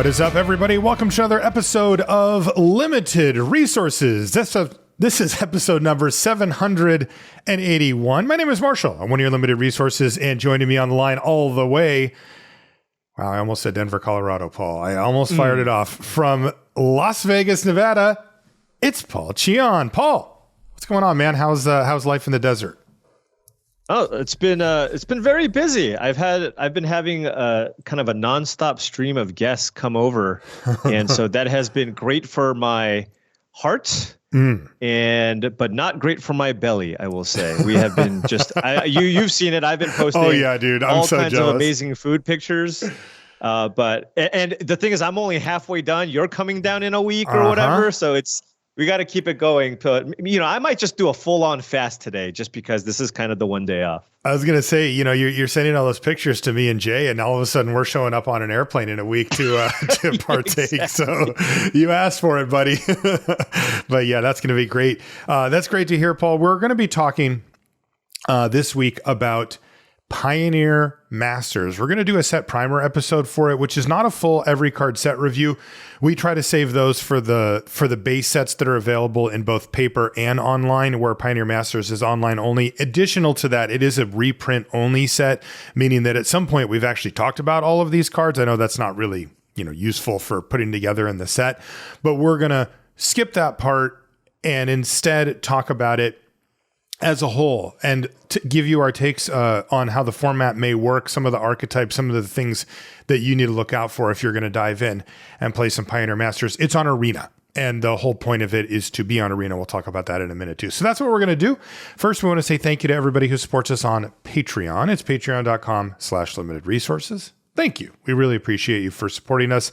What is up, everybody? Welcome to another episode of Limited Resources. This is episode number 781. My name is Marshall. I'm one of your Limited Resources, and joining me on the line all the way, wow, I almost said Denver, Colorado, Paul. I almost fired it off. From Las Vegas, Nevada, it's Paul Cheon. Paul, what's going on, man? How's life in the desert? Oh, it's been very busy. I've been having kind of a nonstop stream of guests come over, and so that has been great for my heart, but not great for my belly. I will say we have been you've seen it. I've been posting. Oh yeah, dude, I'm all so kinds jealous. of amazing food pictures. But the thing is, I'm only halfway done. You're coming down in a week or whatever, so we got to keep it going. I might just do a full-on fast today just because this is kind of the one day off. I was going to say, you're sending all those pictures to me and Jay, and all of a sudden we're showing up on an airplane in a week to partake. Exactly. So you asked for it, buddy. But yeah, that's going to be great. That's great to hear, Paul. We're going to be talking this week about Pioneer Masters. We're going to do a set primer episode for it, which is not a full every card set review. We try to save those for the base sets that are available in both paper and online, where Pioneer Masters is online only. Additional to that, it is a reprint only set, meaning that at some point we've actually talked about all of these cards. I know that's not really, useful for putting together in the set, but we're going to skip that part and instead talk about it as a whole, and to give you our takes on how the format may work, some of the archetypes, some of the things that you need to look out for if you're going to dive in and play some Pioneer Masters. It's on Arena, and the whole point of it is to be on Arena. We'll talk about that in a minute too. So that's what we're going to do. First, we want to say thank you to everybody who supports us on Patreon. It's patreon.com/limited resources. Thank you. We really appreciate you for supporting us,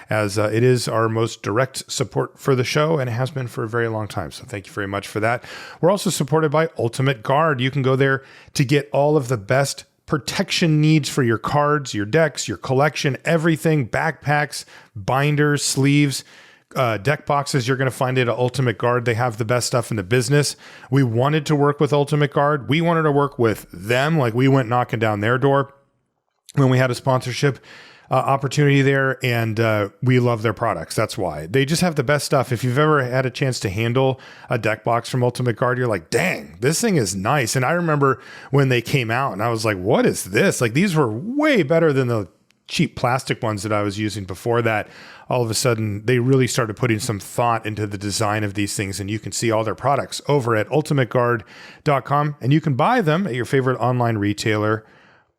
as it is our most direct support for the show, and it has been for a very long time. So thank you very much for that. We're also supported by Ultimate Guard. You can go there to get all of the best protection needs for your cards, your decks, your collection, everything, backpacks, binders, sleeves, deck boxes. You're going to find it at Ultimate Guard. They have the best stuff in the business. We wanted to work with Ultimate Guard. We wanted to work with them. Like, we went knocking down their door when we had a sponsorship opportunity there, and we love their products. That's why they just have the best stuff. If you've ever had a chance to handle a deck box from Ultimate Guard, you're like, dang, this thing is nice. And I remember when they came out and I was like, what is this? Like, these were way better than the cheap plastic ones that I was using before that. All of a sudden they really started putting some thought into the design of these things, and you can see all their products over at ultimateguard.com, and you can buy them at your favorite online retailer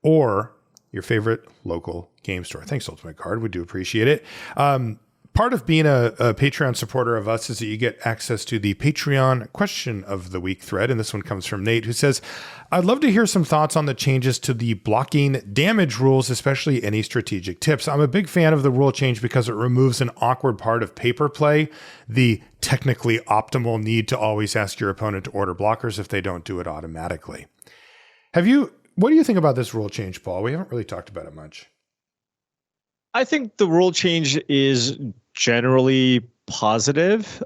or your favorite local game store. Thanks, Ultimate Guard. We do appreciate it. Part of being a Patreon supporter of us is that you get access to the Patreon question of the week thread. And this one comes from Nate, who says, I'd love to hear some thoughts on the changes to the blocking damage rules, especially any strategic tips. I'm a big fan of the rule change because it removes an awkward part of paper play, the technically optimal need to always ask your opponent to order blockers if they don't do it automatically. What do you think about this rule change, Paul? We haven't really talked about it much. I think the rule change is generally positive.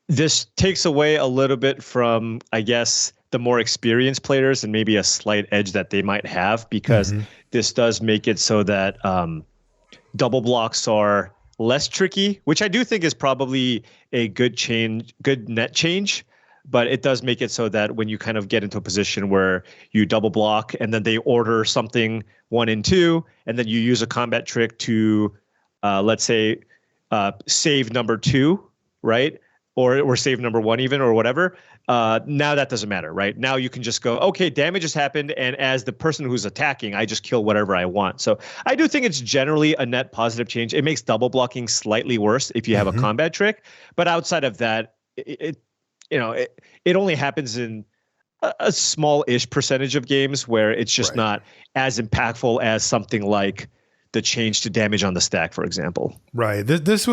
This takes away a little bit from, I guess, the more experienced players and maybe a slight edge that they might have, because this does make it so that double blocks are less tricky, which I do think is probably a good net change. But it does make it so that when you kind of get into a position where you double block and then they order something 1 and 2, and then you use a combat trick to, let's say, save number 2, right? Or save number 1 even, or whatever. Now that doesn't matter, right? Now you can just go, okay, damage has happened, and as the person who's attacking, I just kill whatever I want. So I do think it's generally a net positive change. It makes double blocking slightly worse if you have a combat trick, but outside of that, it only happens in a small-ish percentage of games where it's just not as impactful as something like the change to damage on the stack, for example. Right. I think this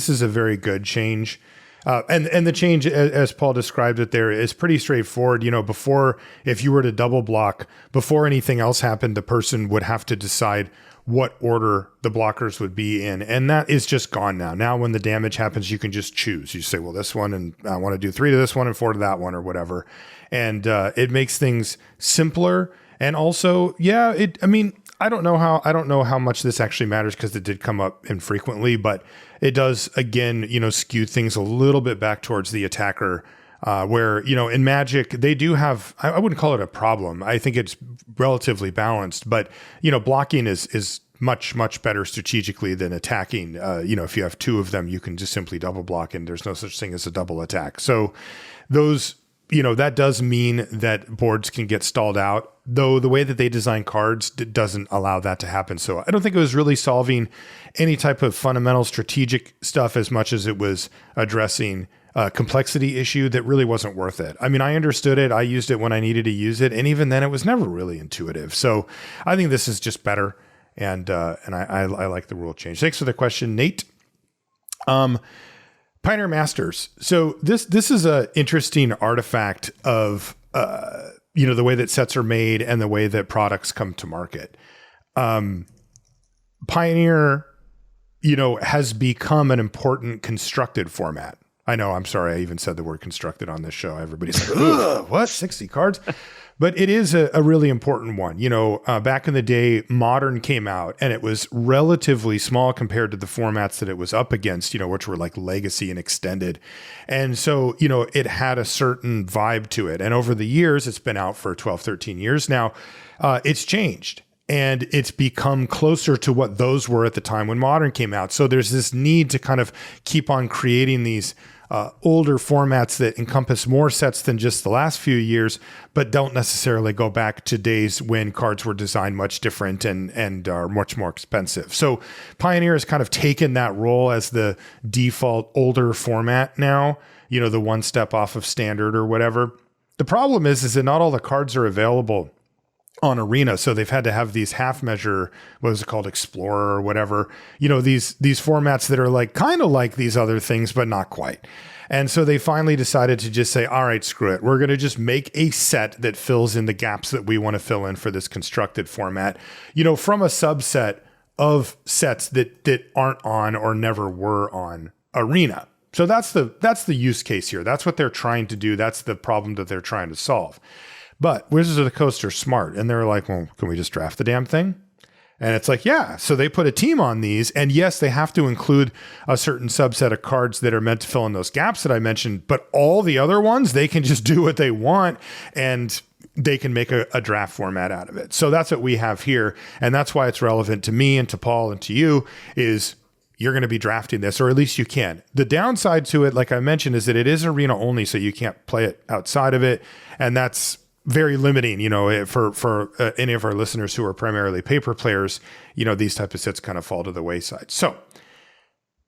is a very good change. And the change, as Paul described it there, is pretty straightforward. Before, if you were to double block, before anything else happened, the person would have to decide what order the blockers would be in. And that is just gone now. Now, when the damage happens, you can just choose. You say, well, this one, and I want to do 3 to this one and 4 to that one, or whatever. And it makes things simpler. And also, I don't know how much this actually matters because it did come up infrequently, but it does again, skew things a little bit back towards the attacker. Where, in Magic, they do have, I wouldn't call it a problem. I think it's relatively balanced, but, blocking is much, much better strategically than attacking. If you have two of them, you can just simply double block and there's no such thing as a double attack. So those, that does mean that boards can get stalled out, though the way that they design cards doesn't allow that to happen. So I don't think it was really solving any type of fundamental strategic stuff as much as it was addressing complexity issue that really wasn't worth it. I mean, I understood it. I used it when I needed to use it. And even then it was never really intuitive. So I think this is just better. And I like the rule change. Thanks for the question, Nate. Pioneer Masters. So this is a interesting artifact of, the way that sets are made and the way that products come to market. Pioneer, has become an important constructed format. I know, I'm sorry, I even said the word constructed on this show. Everybody's like, ugh, what, 60 cards? But it is a really important one. Back in the day, Modern came out and it was relatively small compared to the formats that it was up against, which were like Legacy and Extended. And so, it had a certain vibe to it. And over the years, it's been out for 12, 13 years now, it's changed. And it's become closer to what those were at the time when Modern came out. So there's this need to kind of keep on creating these older formats that encompass more sets than just the last few years, but don't necessarily go back to days when cards were designed much different and are much more expensive. So Pioneer has kind of taken that role as the default older format now, the one step off of Standard or whatever. The problem is that not all the cards are available on Arena. So they've had to have these half measure, what is it called, Explorer or whatever, these formats that are like kind of like these other things, but not quite. And so they finally decided to just say, all right, screw it. We're going to just make a set that fills in the gaps that we want to fill in for this constructed format, from a subset of sets that aren't on or never were on Arena. So that's the use case here. That's what they're trying to do. That's the problem that they're trying to solve. But Wizards of the Coast are smart, and they're like, well, can we just draft the damn thing? And it's like, yeah. So they put a team on these, and yes, they have to include a certain subset of cards that are meant to fill in those gaps that I mentioned, but all the other ones, they can just do what they want, and they can make a draft format out of it. So that's what we have here, and that's why it's relevant to me and to Paul and to you is you're going to be drafting this, or at least you can. The downside to it, like I mentioned, is that it is Arena only, so you can't play it outside of it, and that's very limiting, for any of our listeners who are primarily paper players, these type of sets kind of fall to the wayside. So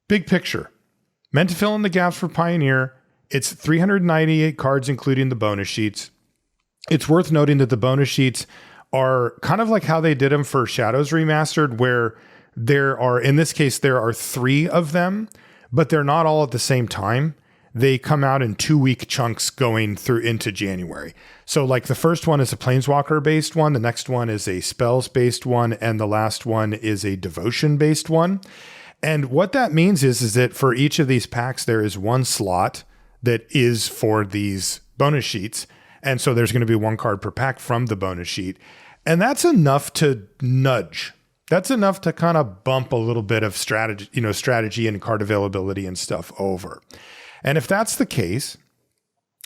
big picture, meant to fill in the gaps for Pioneer. It's 398 cards, including the bonus sheets. It's worth noting that the bonus sheets are kind of like how they did them for Shadows Remastered, where in this case, there are 3 of them, but they're not all at the same time. They come out in 2-week chunks going through into January. So like the first one is a Planeswalker based one. The next one is a spells based one. And the last one is a devotion based one. And what that means is that for each of these packs, there is one slot that is for these bonus sheets. And so there's going to be 1 card per pack from the bonus sheet. And that's enough to nudge. That's enough to kind of bump a little bit of strategy and card availability and stuff over. And if that's the case,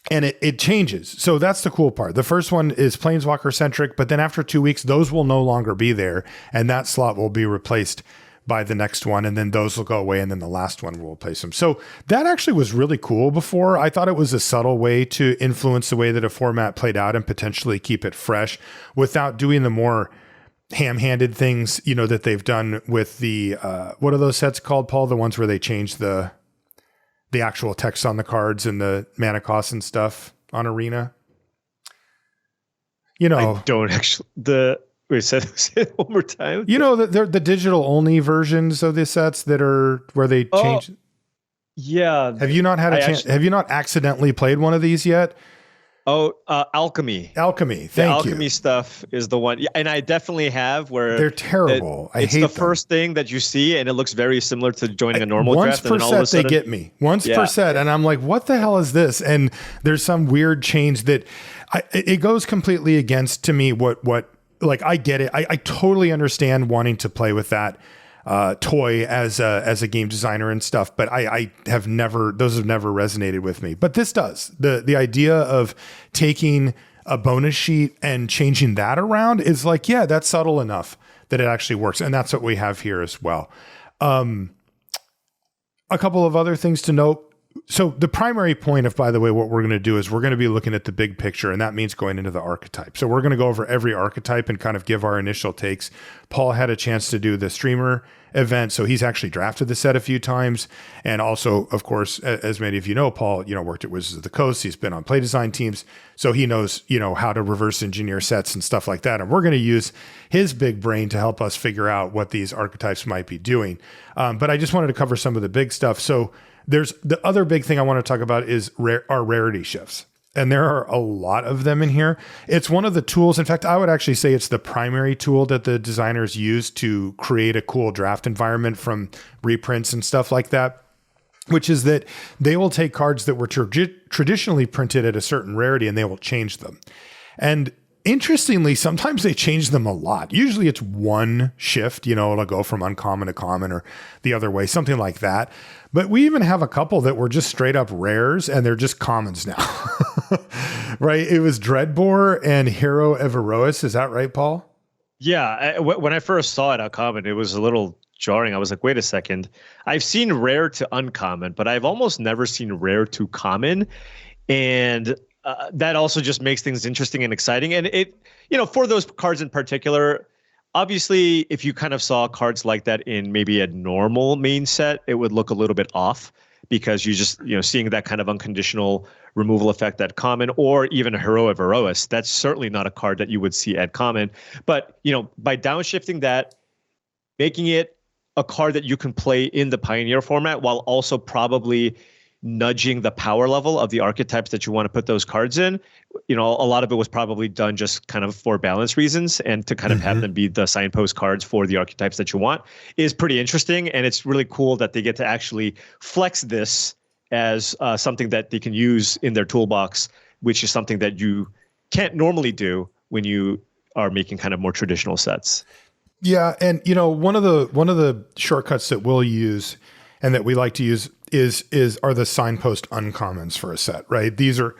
and it changes. So that's the cool part. The first one is Planeswalker centric, but then after 2 weeks, those will no longer be there. And that slot will be replaced by the next one. And then those will go away. And then the last one will replace them. So that actually was really cool before. I thought it was a subtle way to influence the way that a format played out and potentially keep it fresh without doing the more ham-handed things, that they've done with the, what are those sets called, Paul? The ones where they change the actual text on the cards and the mana costs and stuff on Arena. I don't actually. Say it one more time. They're the digital only versions of the sets that are where they change. Yeah. Have you not had a chance? Have you not accidentally played one of these yet? Oh, Alchemy. Alchemy. Thank you. The Alchemy stuff is the one. Yeah, and I definitely have where they're terrible. I hate them. It's the first thing that you see, and it looks very similar to joining a normal once draft. And then all of a sudden, they get me. Once per set, and I'm like, what the hell is this? And there's some weird change that it goes completely against to me what like, I get it. I totally understand wanting to play with that toy as a game designer and stuff, but those have never resonated with me. But this does. The idea of taking a bonus sheet and changing that around is like, yeah, that's subtle enough that it actually works. And that's what we have here as well. A couple of other things to note. So the primary point of, by the way, what we're going to do is we're going to be looking at the big picture, and that means going into the archetype. So we're going to go over every archetype and kind of give our initial takes. Paul had a chance to do the streamer event, so he's actually drafted the set a few times. And also, of course, as many of you know, Paul, worked at Wizards of the Coast. He's been on play design teams, so he knows, how to reverse engineer sets and stuff like that. And we're going to use his big brain to help us figure out what these archetypes might be doing. But I just wanted to cover some of the big stuff. So there's the other big thing I want to talk about is our rarity shifts. And there are a lot of them in here. It's one of the tools. In fact, I would actually say it's the primary tool that the designers use to create a cool draft environment from reprints and stuff like that, which is that they will take cards that were traditionally printed at a certain rarity and they will change them. And interestingly, sometimes they change them a lot. Usually it's one shift, it'll go from uncommon to common or the other way, something like that. But we even have a couple that were just straight up rares and they're just commons now, right? It was Dreadbore and Hero Everois. Is that right, Paul? Yeah. When I first saw it uncommon, it was a little jarring. I was like, wait a second. I've seen rare to uncommon, but I've almost never seen rare to common. And that also just makes things interesting and exciting. And it, for those cards in particular, obviously, if you kind of saw cards like that in maybe a normal main set, it would look a little bit off because you just, seeing that kind of unconditional removal effect at common, or even a Hero Everois, that's certainly not a card that you would see at common. But, by downshifting that, making it a card that you can play in the Pioneer format while also probably nudging the power level of the archetypes that you want to put those cards in. A lot of it was probably done just kind of for balance reasons and to kind of have them be the signpost cards for the archetypes that you want is pretty interesting. And it's really cool that they get to actually flex this as something that they can use in their toolbox, which is something that you can't normally do when you are making kind of more traditional sets. Yeah. And, one of the shortcuts that we'll use and that we like to use are the signpost uncommons for a set, right? These are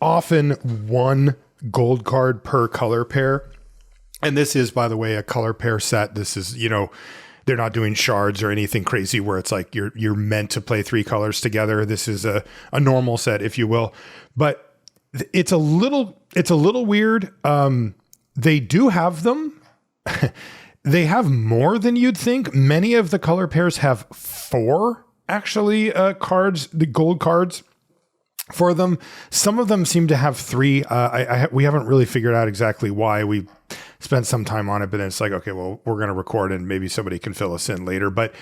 often one gold card per color pair. And this is, by the way, a color pair set. This is, they're not doing shards or anything crazy where it's like you're meant to play three colors together. This is a normal set, if you will. But it's a little weird. They do have them. They have more than you'd think. Many of the color pairs have 4 actually cards, the gold cards for them. Some of them seem to have 3. We haven't really figured out exactly why. We spent some time on it, but then it's like, okay, well, we're going to record and maybe somebody can fill us in later. But,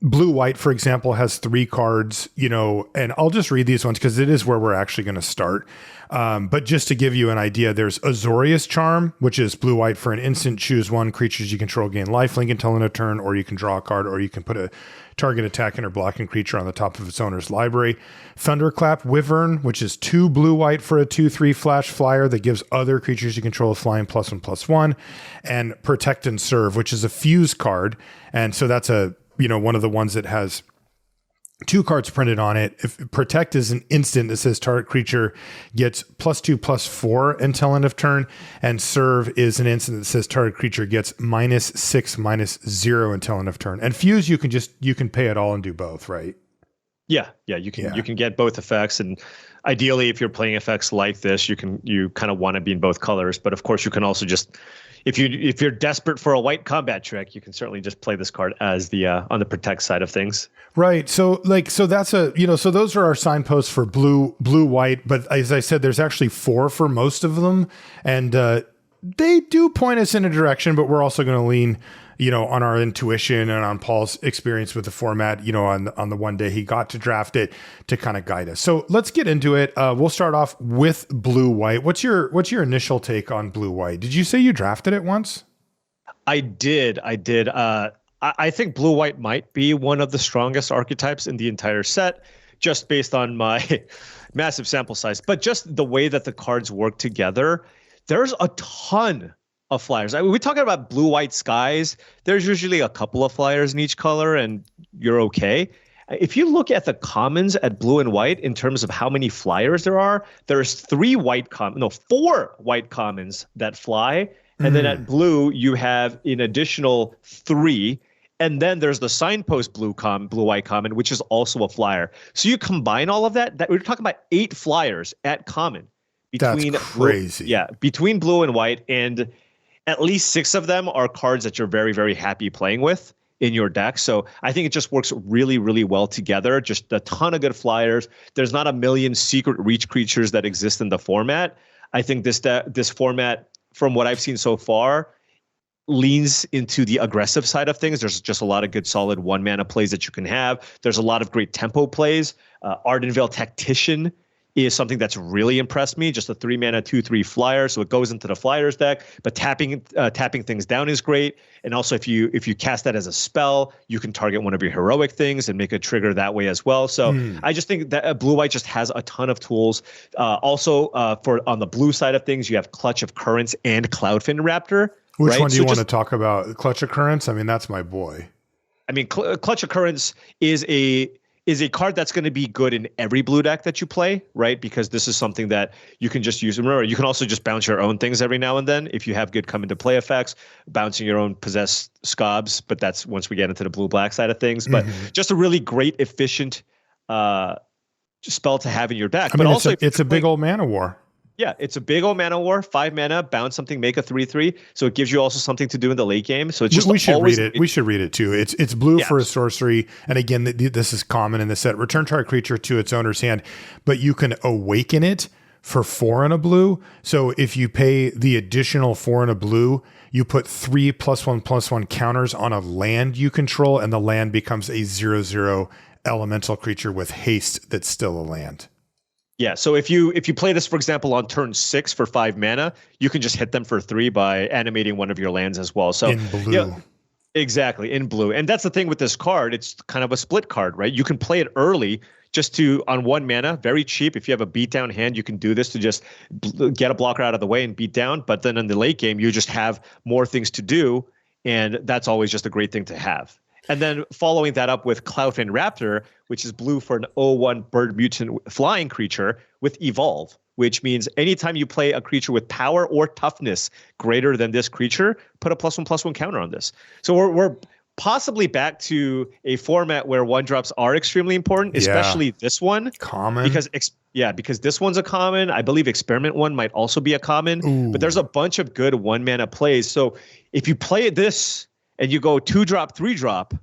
Blue White, for example, has 3 cards, and I'll just read these ones because it is where we're actually going to start. But just to give you an idea, there's Azorius Charm, which is Blue White for an instant. Choose 1 creatures you control gain lifelink until end of turn, or you can draw a card, or you can put a target attacking or blocking creature on the top of its owner's library. Thunderclap Wyvern, which is 2 Blue White for a 2/3 flash flyer that gives other creatures you control flying +1/+1. And Protect and Serve, which is a fuse card. And so that's one of the ones that has 2 cards printed on it. If Protect is an instant that says target creature gets +2/+4 until end of turn, and Serve is an instant that says target creature gets -6/-0 until end of turn. And Fuse, you can pay it all and do both, right? Yeah, you can get both effects, and ideally, if you're playing effects like this, you kind of want to be in both colors. But of course, you can also just if you're desperate for a white combat trick, you can certainly just play this card as the on the Protect side of things. Right. So that's so those are our signposts for blue, white. But as I said, there's actually 4 for most of them. And they do point us in a direction, but we're also going to lean, on our intuition and on Paul's experience with the format, on the one day he got to draft it to kind of guide us. So let's get into it. We'll start off with Blue White. What's your initial take on Blue White? Did you say you drafted it once? I did. I think Blue White might be one of the strongest archetypes in the entire set, just based on my massive sample size. But just the way that the cards work together, there's a ton of flyers. I mean, we're talking about blue-white skies. There's usually a couple of flyers in each color, and you're okay. If you look at the commons at blue and white in terms of how many flyers there's four white commons that fly. And then at blue, you have an additional 3. And then there's the signpost blue-white common, which is also a flyer. So you combine all of that we're talking about 8 flyers at common. That's crazy. Between blue and white, and at least 6 of them are cards that you're very, very happy playing with in your deck. So I think it just works really, really well together. Just a ton of good flyers. There's not a million secret reach creatures that exist in the format. I think this format, from what I've seen so far, leans into the aggressive side of things. There's just a lot of good solid 1-mana plays that you can have. There's a lot of great tempo plays. Ardenvale Tactician is something that's really impressed me. Just a 3-mana 2/3 flyer, so it goes into the flyers deck. But tapping things down is great. And also, if you cast that as a spell, you can target one of your heroic things and make a trigger that way as well. So I just think that blue-white just has a ton of tools. Also, for on the blue side of things, you have Clutch of Currents and Cloudfin Raptor. Which one do you want to talk about? Clutch of Currents? I mean, that's my boy. I mean, Clutch of Currents is a card that's going to be good in every blue deck that you play, right? Because this is something that you can just use. Remember, you can also just bounce your own things every now and then if you have good come into play effects, bouncing your own possessed scobs, but that's once we get into the blue-black side of things. But just a really great, efficient spell to have in your deck. I mean, it's a big old mana war. Yeah, it's a big old mana war, 5 mana, bounce something, make a 3/3. So it gives you also something to do in the late game. So it's just we should read it. We should read it too. It's blue for a sorcery, and again, this is common in the set. Return target creature to its owner's hand, but you can awaken it for 4 and a blue. So if you pay the additional 4 and a blue, you put 3 +1/+1 counters on a land you control, and the land becomes a 0/0 elemental creature with haste that's still a land. Yeah, so if you play this, for example, on turn 6 for 5 mana, you can just hit them for 3 by animating one of your lands as well. So in blue. Exactly, in blue. And that's the thing with this card. It's kind of a split card, right? You can play it early just on 1 mana, very cheap. If you have a beatdown hand, you can do this to just get a blocker out of the way and beat down. But then in the late game, you just have more things to do, and that's always just a great thing to have. And then following that up with Cloudfin Raptor, which is blue for an 0/1 bird mutant flying creature with Evolve, which means anytime you play a creature with power or toughness greater than this creature, put a +1/+1 counter on this. So we're possibly back to a format where 1-drops are extremely important, especially this one. Common. Because this one's a common. I believe Experiment 1 might also be a common. Ooh. But there's a bunch of good 1-mana plays. So if you play this and you go 2-drop, 3-drop,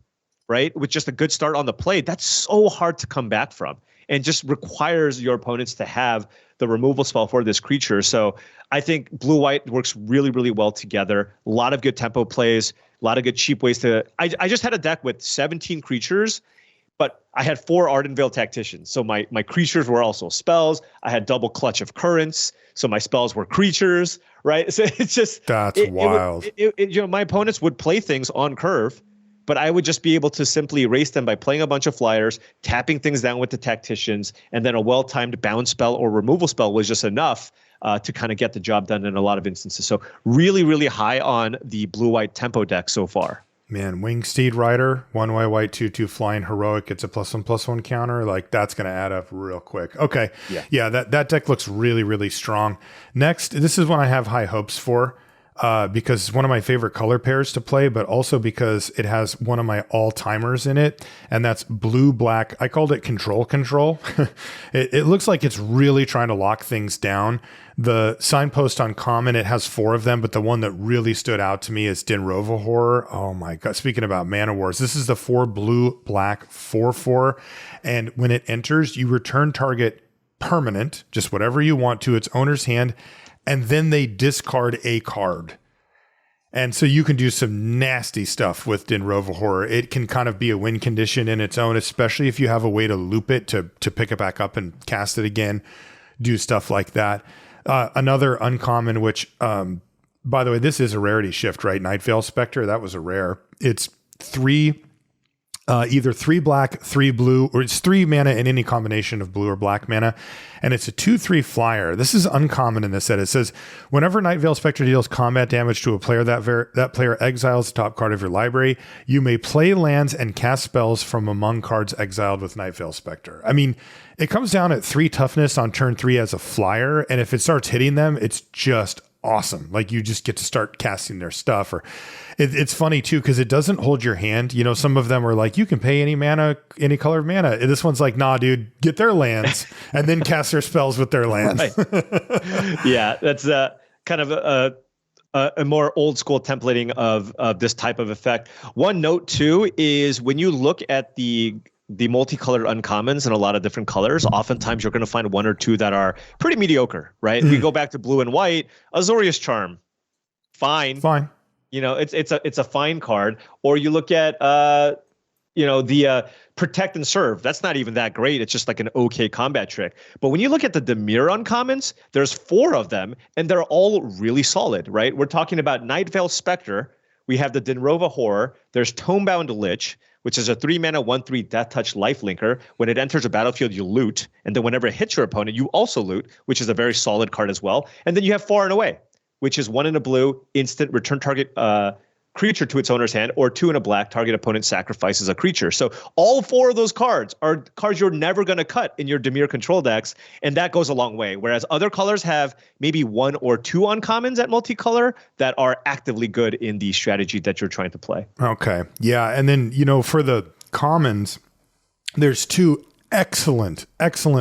right, with just a good start on the play, that's so hard to come back from, and just requires your opponents to have the removal spell for this creature. So I think blue-white works really, really well together. A lot of good tempo plays, a lot of good cheap ways to. I just had a deck with 17 creatures, but I had 4 Ardenvale Tacticians. So my creatures were also spells. I had double Clutch of Currents, so my spells were creatures, right? So it's just that's wild. My opponents would play things on curve, but I would just be able to simply erase them by playing a bunch of flyers, tapping things down with the Tacticians, and then a well-timed bounce spell or removal spell was just enough to kind of get the job done in a lot of instances. So really, really high on the blue-white tempo deck so far. Man, Winged Steed Rider, 1 white, 2/2 flying heroic. It's a +1/+1 counter. Like, that's going to add up real quick. Okay. Yeah, that deck looks really, really strong. Next, this is one I have high hopes for because it's one of my favorite color pairs to play, but also because it has one of my all-timers in it, and that's blue-black. I called it Control. It looks like it's really trying to lock things down. The signpost on common, it has 4 of them, but the one that really stood out to me is Dinrova Horror. Oh my God. Speaking about mana wars, this is the 4 blue-black 4/4. And when it enters, you return target permanent, just whatever you want, to its owner's hand, and then they discard a card. And so you can do some nasty stuff with Dinrova Horror. It can kind of be a win condition in its own, especially if you have a way to loop it to pick it back up and cast it again, do stuff like that. Another uncommon, which, by the way, this is a rarity shift, right? Nightveil Spectre, that was a rare. It's 3 either 3 black, 3 blue, or it's 3 mana in any combination of blue or black mana. And it's a 2/3 flyer. This is uncommon in this set. It says, whenever Night Veil Spectre deals combat damage to a player, that player exiles the top card of your library. You may play lands and cast spells from among cards exiled with Night Veil Spectre. I mean, it comes down at 3 toughness on turn 3 as a flyer. And if it starts hitting them, it's just awesome. Like, you just get to start casting their stuff. Or it's funny too, because it doesn't hold your hand. You know, some of them are like, you can pay any mana, any color of mana. And this one's like, nah, dude, get their lands and then cast their spells with their lands. Right. Yeah, that's kind of a more old school templating of this type of effect. One note too is when you look at the multicolored uncommons in a lot of different colors, oftentimes you're going to find 1 or 2 that are pretty mediocre, right? We go back to blue and white, Azorius Charm, fine. You know, it's a fine card. Or you look at the Protect and Serve. That's not even that great. It's just like an okay combat trick. But when you look at the Dimir uncommons, there's 4 of them, and they're all really solid, right? We're talking about Night Veil Spectre. We have the Dinrova Horror. There's Tomebound Lich, which is a 3 mana 1/3 Death Touch lifelinker. When it enters a battlefield, you loot. And then whenever it hits your opponent, you also loot, which is a very solid card as well. And then you have Far and Away, which is 1 in a blue, instant, return target creature to its owner's hand, or 2 in a black, target opponent sacrifices a creature. So all 4 of those cards are cards you're never going to cut in your Dimir control decks, and that goes a long way. Whereas other colors have maybe 1 or 2 uncommons at multicolor that are actively good in the strategy that you're trying to play. Okay. Yeah. And then, you know, for the commons, there's 2 excellent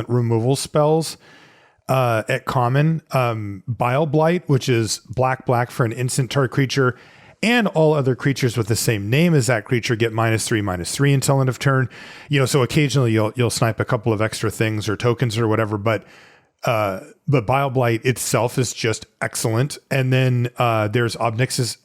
removal spells at common. Bile Blight, which is black for an instant target creature, and all other creatures with the same name as that creature get -3/-3 until end of turn. You know, so occasionally you'll snipe a couple of extra things or tokens or whatever, but Bile Blight itself is just excellent. And then there's Obnixilus's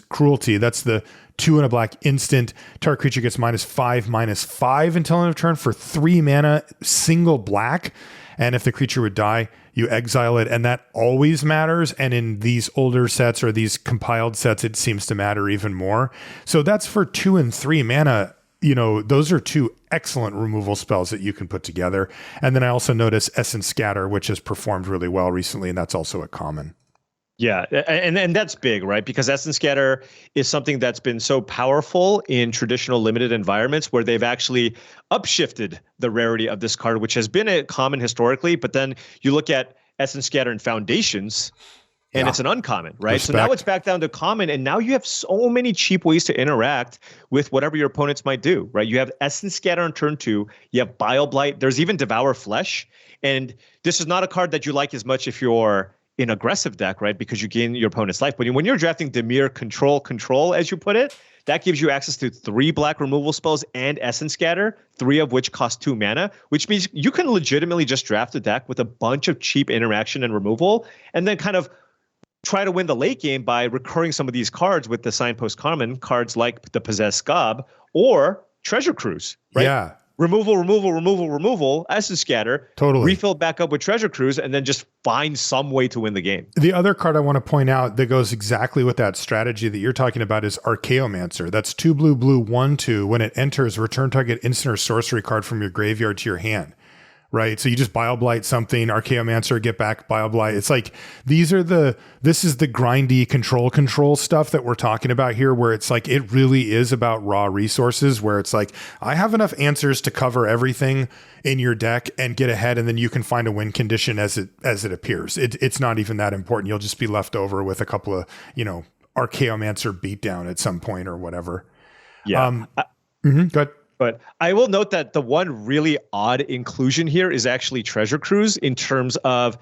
Cruelty. That's the 2 in a black instant. Target creature gets -5/-5 until end of turn for 3 mana, single black. And if the creature would die, you exile it, and that always matters. And in these older sets or these compiled sets, it seems to matter even more. So that's for 2 and 3 mana. You know, those are 2 excellent removal spells that you can put together. And then I also notice Essence Scatter, which has performed really well recently, and that's also a common. Yeah, and that's big, right? Because Essence Scatter is something that's been so powerful in traditional limited environments where they've actually upshifted the rarity of this card, which has been a common historically. But then you look at Essence Scatter in Foundations, and it's an uncommon, right? Respect. So now it's back down to common, and now you have so many cheap ways to interact with whatever your opponents might do, right? You have Essence Scatter on turn 2, you have Bile Blight, there's even Devour Flesh, and this is not a card that you like as much if you're in aggressive deck, right? Because you gain your opponent's life. But when you're drafting Dimir control, as you put it, that gives you access to 3 black removal spells and Essence Scatter, 3 of which cost 2 mana, which means you can legitimately just draft a deck with a bunch of cheap interaction and removal, and then kind of try to win the late game by recurring some of these cards with the Signpost common cards like the Possessed Gob or Treasure Cruise, right? Yeah. Removal, Essence Scatter, totally refill back up with Treasure Cruise, and then just find some way to win the game. The other card I want to point out that goes exactly with that strategy that you're talking about is Archaeomancer. That's 2 blue, 1/2. When it enters, return target instant or sorcery card from your graveyard to your hand. Right. So you just Bile Blight something, Archaeomancer, get back Bile Blight. It's like this is the grindy control stuff that we're talking about here, where it's like it really is about raw resources, where it's like I have enough answers to cover everything in your deck and get ahead, and then you can find a win condition as it appears. It's not even that important. You'll just be left over with a couple of, you know, Archaeomancer beatdown at some point or whatever. Yeah. Go ahead. But I will note that the one really odd inclusion here is actually Treasure Cruise in terms of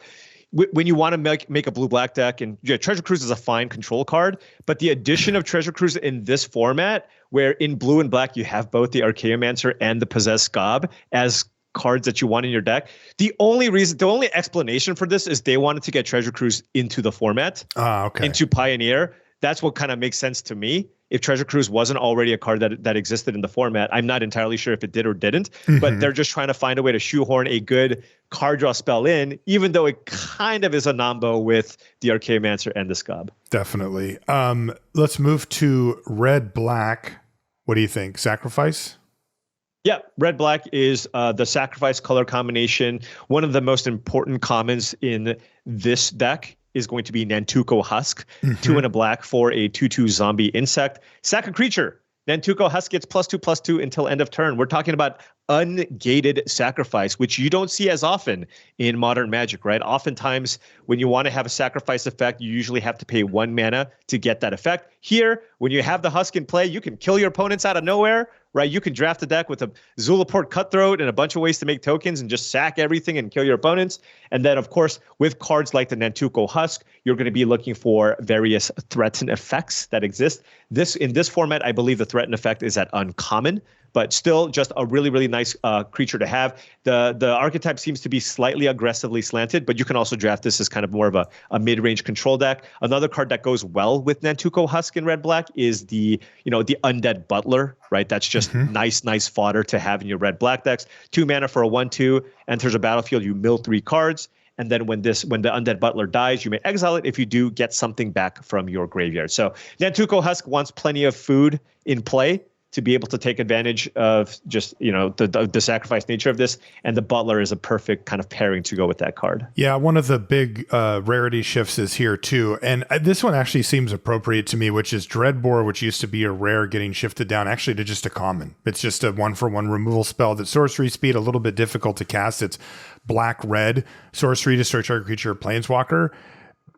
when you want to make a blue-black deck. And yeah, Treasure Cruise is a fine control card, but the addition of Treasure Cruise in this format, where in blue and black you have both the Archaeomancer and the Possessed Gob as cards that you want in your deck. The only explanation for this is they wanted to get Treasure Cruise into the format, into Pioneer. That's what kind of makes sense to me. If Treasure Cruise wasn't already a card that existed in the format, I'm not entirely sure if it did or didn't, but they're just trying to find a way to shoehorn a good card draw spell in, even though it kind of is a nombo with the Archaeomancer and the Scob. Definitely. Let's move to red-black. What do you think? Sacrifice? Yeah, red black is the sacrifice color combination. One of the most important commons in this deck is going to be Nantuko Husk, 2 and a black for a 2/2 zombie insect. Sack a creature. Nantuko Husk gets +2/+2 until end of turn. We're talking about ungated sacrifice, which you don't see as often in Modern Magic, right? Oftentimes, when you want to have a sacrifice effect, you usually have to pay 1 mana to get that effect. Here, when you have the Husk in play, you can kill your opponents out of nowhere, right? You can draft a deck with a Zulaport Cutthroat and a bunch of ways to make tokens and just sack everything and kill your opponents. And then, of course, with cards like the Nantuko Husk, you're going to be looking for various threaten effects that exist. In this format, I believe the threaten effect is at uncommon, but still just a really, really nice creature to have. The archetype seems to be slightly aggressively slanted, but you can also draft this as kind of more of a mid-range control deck. Another card that goes well with Nantuko Husk in red-black is the Undead Butler, right? That's just nice fodder to have in your red-black decks. 2 mana for a 1/2, enters a battlefield, you mill 3 cards. And then when the Undead Butler dies, you may exile it. If you do, get something back from your graveyard. So Nantuko Husk wants plenty of food in play to be able to take advantage of just, the sacrifice nature of this. And the Butler is a perfect kind of pairing to go with that card. Yeah, one of the big rarity shifts is here too. And this one actually seems appropriate to me, which is Dreadbore, which used to be a rare, getting shifted down actually to just a common. It's just a 1-for-1 removal spell that's sorcery speed, a little bit difficult to cast. It's black-red, sorcery, destroy target creature, planeswalker.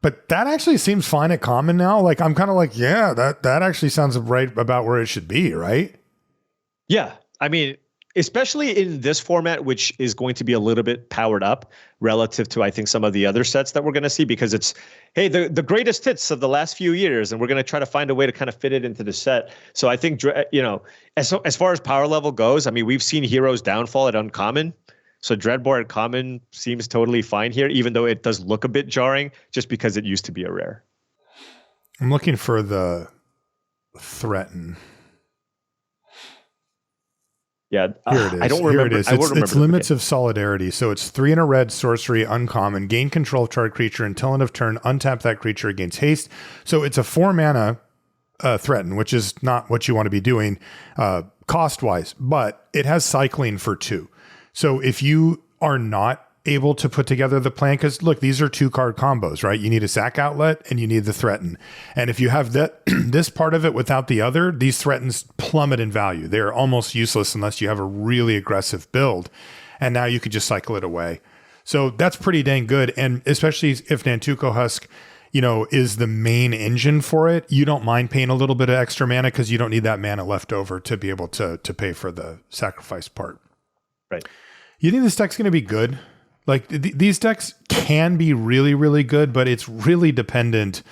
But that actually seems fine at common now. Like, I'm kind of like, yeah, that actually sounds right about where it should be, right? Yeah. I mean, especially in this format, which is going to be a little bit powered up relative to, I think, some of the other sets that we're going to see, because it's, hey, the greatest hits of the last few years, and we're going to try to find a way to kind of fit it into the set. So I think, as far as power level goes, I mean, we've seen Heroes Downfall at uncommon. So Dreadbore at common seems totally fine here, even though it does look a bit jarring just because it used to be a rare. I'm looking for the threaten. Yeah, here it is. I don't remember. Here it is. It's Limits of Solidarity. So it's 3 and a red, sorcery, uncommon, gain control of target creature until end of turn, untap that creature against haste. So it's a 4 mana threaten, which is not what you want to be doing cost-wise, but it has cycling for 2. So if you are not able to put together the plan, because look, these are 2-card combos, right? You need a sack outlet and you need the threaten. And if you have that this part of it without the other, these threatens plummet in value. They're almost useless unless you have a really aggressive build. And now you could just cycle it away. So that's pretty dang good. And especially if Nantuko Husk, is the main engine for it, you don't mind paying a little bit of extra mana because you don't need that mana left over to be able to pay for the sacrifice part. Right. You think this deck's going to be good? Like these decks can be really, really good, but it's really dependent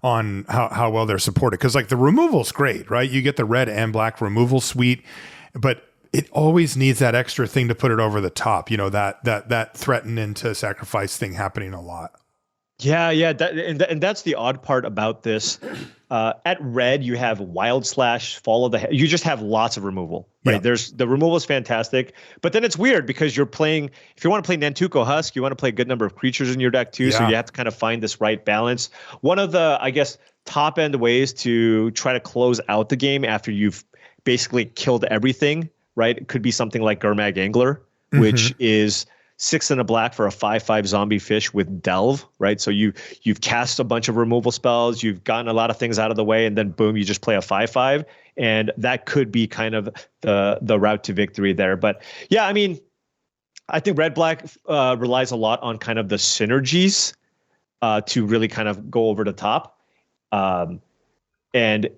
on how well they're supported. Because like the removal's great, right? You get the red and black removal suite, but it always needs that extra thing to put it over the top. That threaten into sacrifice thing happening a lot. Yeah, and that's the odd part about this. At red, you have Wild Slash, Fall of the Head. You just have lots of removal, right? Yeah. The removal is fantastic, but then it's weird because you're playing. If you want to play Nantuko Husk, you want to play a good number of creatures in your deck too. Yeah. So you have to kind of find this right balance. One of the, I guess, top end ways to try to close out the game after you've basically killed everything, right? It could be something like Gurmag Angler, which is 6 and a black for a 5/5 zombie fish with Delve, right? So you've cast a bunch of removal spells, you've gotten a lot of things out of the way, and then boom, you just play a 5/5, and that could be kind of the route to victory there. But yeah, I mean, I think red black relies a lot on kind of the synergies to really kind of go over the top. And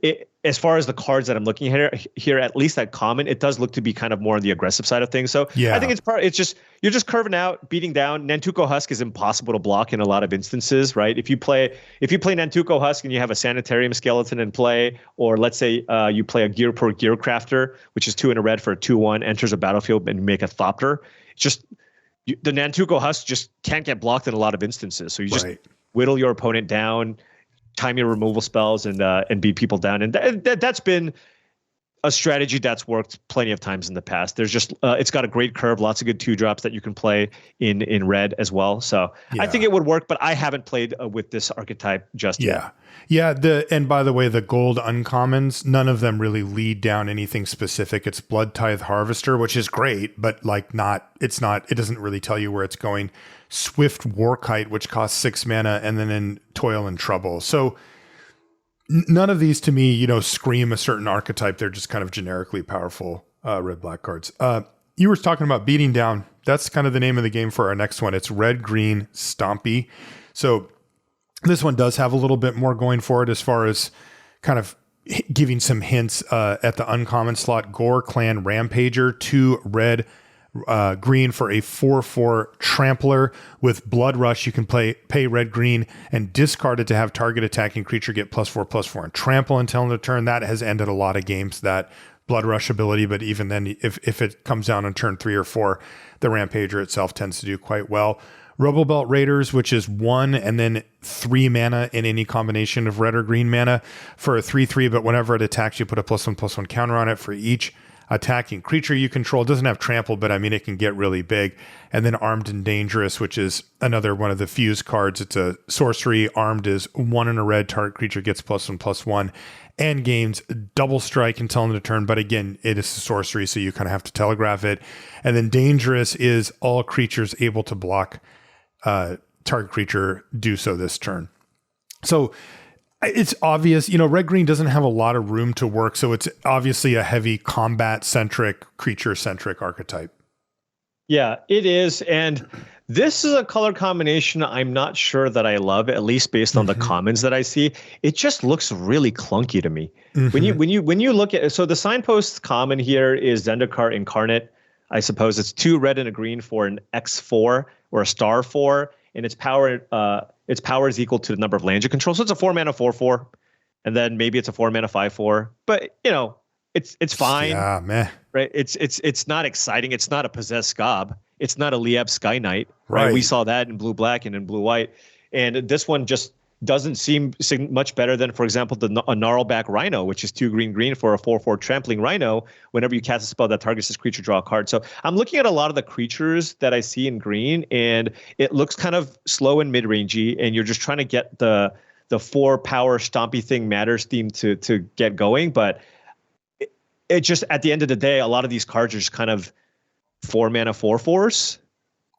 as far as the cards that I'm looking at here, at least at common, it does look to be kind of more on the aggressive side of things. So yeah. I think it's just you're just curving out, beating down. Nantuko Husk is impossible to block in a lot of instances, right? If you play Nantuko Husk and you have a Sanitarium Skeleton in play, or let's say you play a Gearport Gearcrafter, which is 2 and a red for a 2/1, enters a battlefield and make a Thopter. It's just the Nantuko Husk just can't get blocked in a lot of instances. So you just whittle your opponent down, time your removal spells, and beat people down. And that's been a strategy that's worked plenty of times in the past. There's just it's got a great curve, lots of good 2-drops that you can play in red as well. So I think it would work, but I haven't played with this archetype just yet. Yeah. And by the way, the gold uncommons, none of them really lead down anything specific. It's Blood Tithe Harvester, which is great, but like it doesn't really tell you where it's going. Swift Warkite, which costs 6 mana, and then in Toil and Trouble. So none of these to me, scream a certain archetype. They're just kind of generically powerful red-black cards. You were talking about beating down. That's kind of the name of the game for our next one. It's red-green stompy. So this one does have a little bit more going for it as far as kind of giving some hints at the uncommon slot. Gore Clan Rampager, 2 red, green for a 4/4 trampler with Blood Rush. You can pay red green and discard it to have target attacking creature get +4/+4 and trample until end of turn. That has ended a lot of games, that Blood Rush ability, but even then, if it comes down on turn 3 or 4, the Rampager itself tends to do quite well. Rubble Belt Raiders, which is 1 and then 3 mana in any combination of red or green mana for a 3/3, but whenever it attacks, you put a +1/+1 counter on it for each attacking creature you control. It doesn't have trample, but I mean, it can get really big. And then Armed and Dangerous, which is another one of the fuse cards. It's a sorcery. Armed is 1 in a red. Target creature gets +1/+1 and gains double strike until end of turn. But again, it is a sorcery, so you kind of have to telegraph it. And then Dangerous is all creatures able to block target creature do so this turn. So it's obvious, red-green doesn't have a lot of room to work, so it's obviously a heavy combat-centric, creature-centric archetype. Yeah, it is. And this is a color combination I'm not sure that I love, at least based on the commons that I see. It just looks really clunky to me. When you look at, so the signpost common here is Zendikar Incarnate. I suppose it's 2 red and a green for an X4 or a star 4, and its power is equal to the number of lands you control. So it's a 4 mana 4/4, and then maybe it's a 4 mana 5/4. But it's fine. Yeah, meh. Right? It's not exciting. It's not a possessed Skob. It's not a Liab Sky Knight. Right? We saw that in blue black and in blue white, and this one just doesn't seem much better than, for example, a Gnarlback Rhino, which is 2 green for a 4/4 trampling Rhino. Whenever you cast a spell that targets this creature, draw a card. So I'm looking at a lot of the creatures that I see in green, and it looks kind of slow and mid-rangey, and you're just trying to get the 4-power stompy thing matters theme to get going. But it just, at the end of the day, a lot of these cards are just kind of 4 mana 4/4s.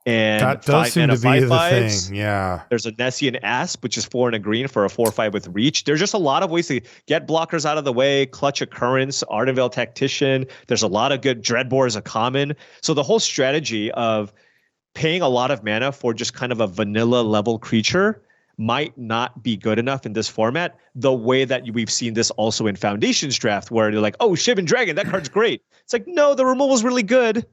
And that does seem to be the thing. Yeah. There's a Nessian Asp, which is 4 and a green for a 4/5 with reach. There's just a lot of ways to get blockers out of the way. Clutch Occurrence, Ardenvale Tactician. There's a lot of good Dreadbore as a common. So the whole strategy of paying a lot of mana for just kind of a vanilla level creature might not be good enough in this format, the way that we've seen this also in Foundations Draft, where you're like, oh, Shivan Dragon, that card's great. It's like, no, the removal's really good.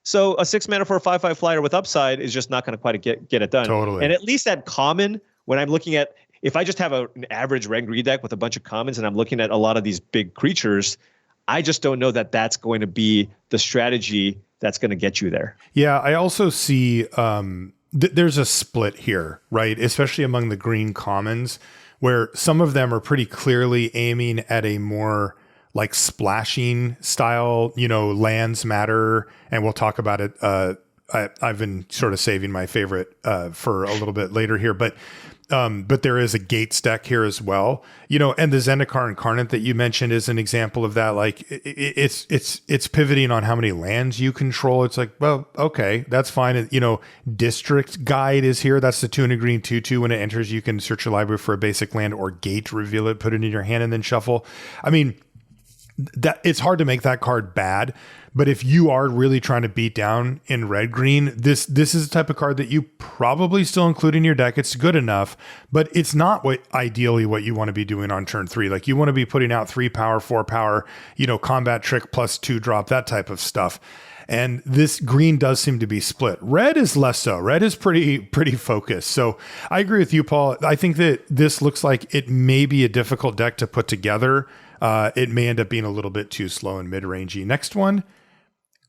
So a 6 mana for a 5/5 flyer with upside is just not going to quite get it done. Totally. And at least at common, when I'm looking at, if I just have an average red green deck with a bunch of commons and I'm looking at a lot of these big creatures, I just don't know that that's going to be the strategy that's going to get you there. Yeah, I also see there's a split here, right? Especially among the green commons, where some of them are pretty clearly aiming at a more like splashing style, lands matter. And we'll talk about it. I've been sort of saving my favorite for a little bit later here, but there is a Gates deck here as well, and the Zendikar Incarnate that you mentioned is an example of that. Like it's pivoting on how many lands you control. It's like, well, okay, that's fine. And, District Guide is here. That's the 2 and a green 2/2. When it enters, you can search your library for a basic land or gate, reveal it, put it in your hand, and then shuffle. I mean, that it's hard to make that card bad, but if you are really trying to beat down in red green, this is the type of card that you probably still include in your deck. It's good enough, but it's not ideally what you want to be doing on turn 3. Like, you want to be putting out 3 power, 4 power, combat trick plus 2 drop, that type of stuff. And this green does seem to be split. Red is less so. Red is pretty focused. So I agree with you, Paul. I think that this looks like it may be a difficult deck to put together. It may end up being a little bit too slow and mid-rangey. Next one,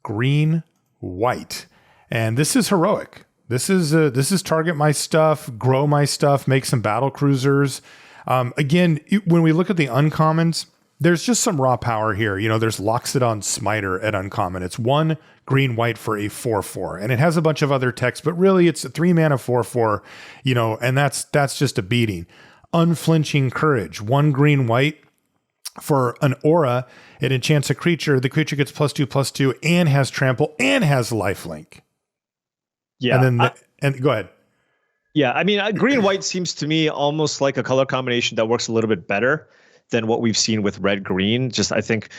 green, white. And this is heroic. This is target my stuff, grow my stuff, make some battle cruisers. Again, when we look at the uncommons, there's just some raw power here. There's Loxodon Smiter at uncommon. It's 1 green-white for a 4/4, and it has a bunch of other text, but really it's a 3-mana 4/4, and that's just a beating. Unflinching Courage, 1 green-white for an aura. It enchants a creature. The creature gets +2/+2 and has trample and has lifelink. Yeah. And go ahead. Yeah, I mean, green-white seems to me almost like a color combination that works a little bit better than what we've seen with red-green. Just, I think,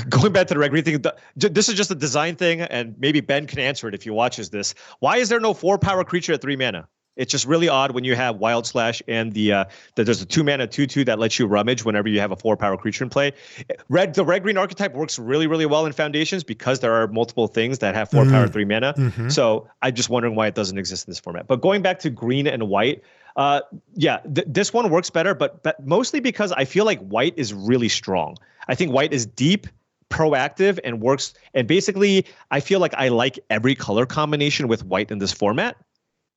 going back to the red-green thing, this is just a design thing, and maybe Ben can answer it if he watches this. Why is there no 4-power creature at 3 mana? It's just really odd when you have Wild Slash and there's a 2-mana 2/2 that lets you rummage whenever you have a 4-power creature in play. The red-green archetype works really, really well in Foundations because there are multiple things that have 4-power 3 mana. Mm-hmm. So I'm just wondering why it doesn't exist in this format. But going back to green and white, this one works better, but mostly because I feel like white is really strong. I think white is deep, proactive, and works. And basically, I feel like I like every color combination with white in this format,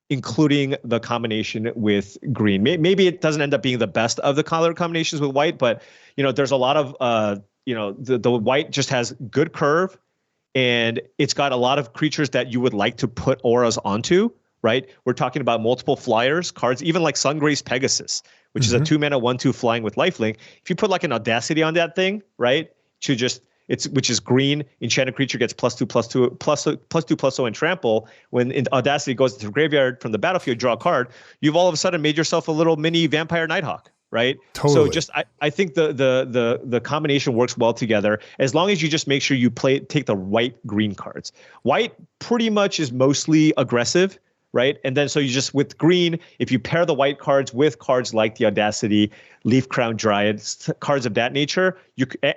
including the combination with green. Maybe it doesn't end up being the best of the color combinations with white, but there's a lot of the white just has good curve, and it's got a lot of creatures that you would like to put auras onto, right? We're talking about multiple flyers, cards, even like Sungrace Pegasus, which is a 2-mana 1/2 flying with lifelink. If you put like an Audacity on that thing, right, which is green, enchanted creature gets +2/+2 and trample. When Audacity goes into the graveyard from the battlefield, draw a card, you've all of a sudden made yourself a little mini Vampire Nighthawk, right? Totally. So just I think the combination works well together as long as you just make sure you take the right green cards. White pretty much is mostly aggressive, right? And then so you just, with green, if you pair the white cards with cards like the Audacity, Leaf Crown Dryad, cards of that nature,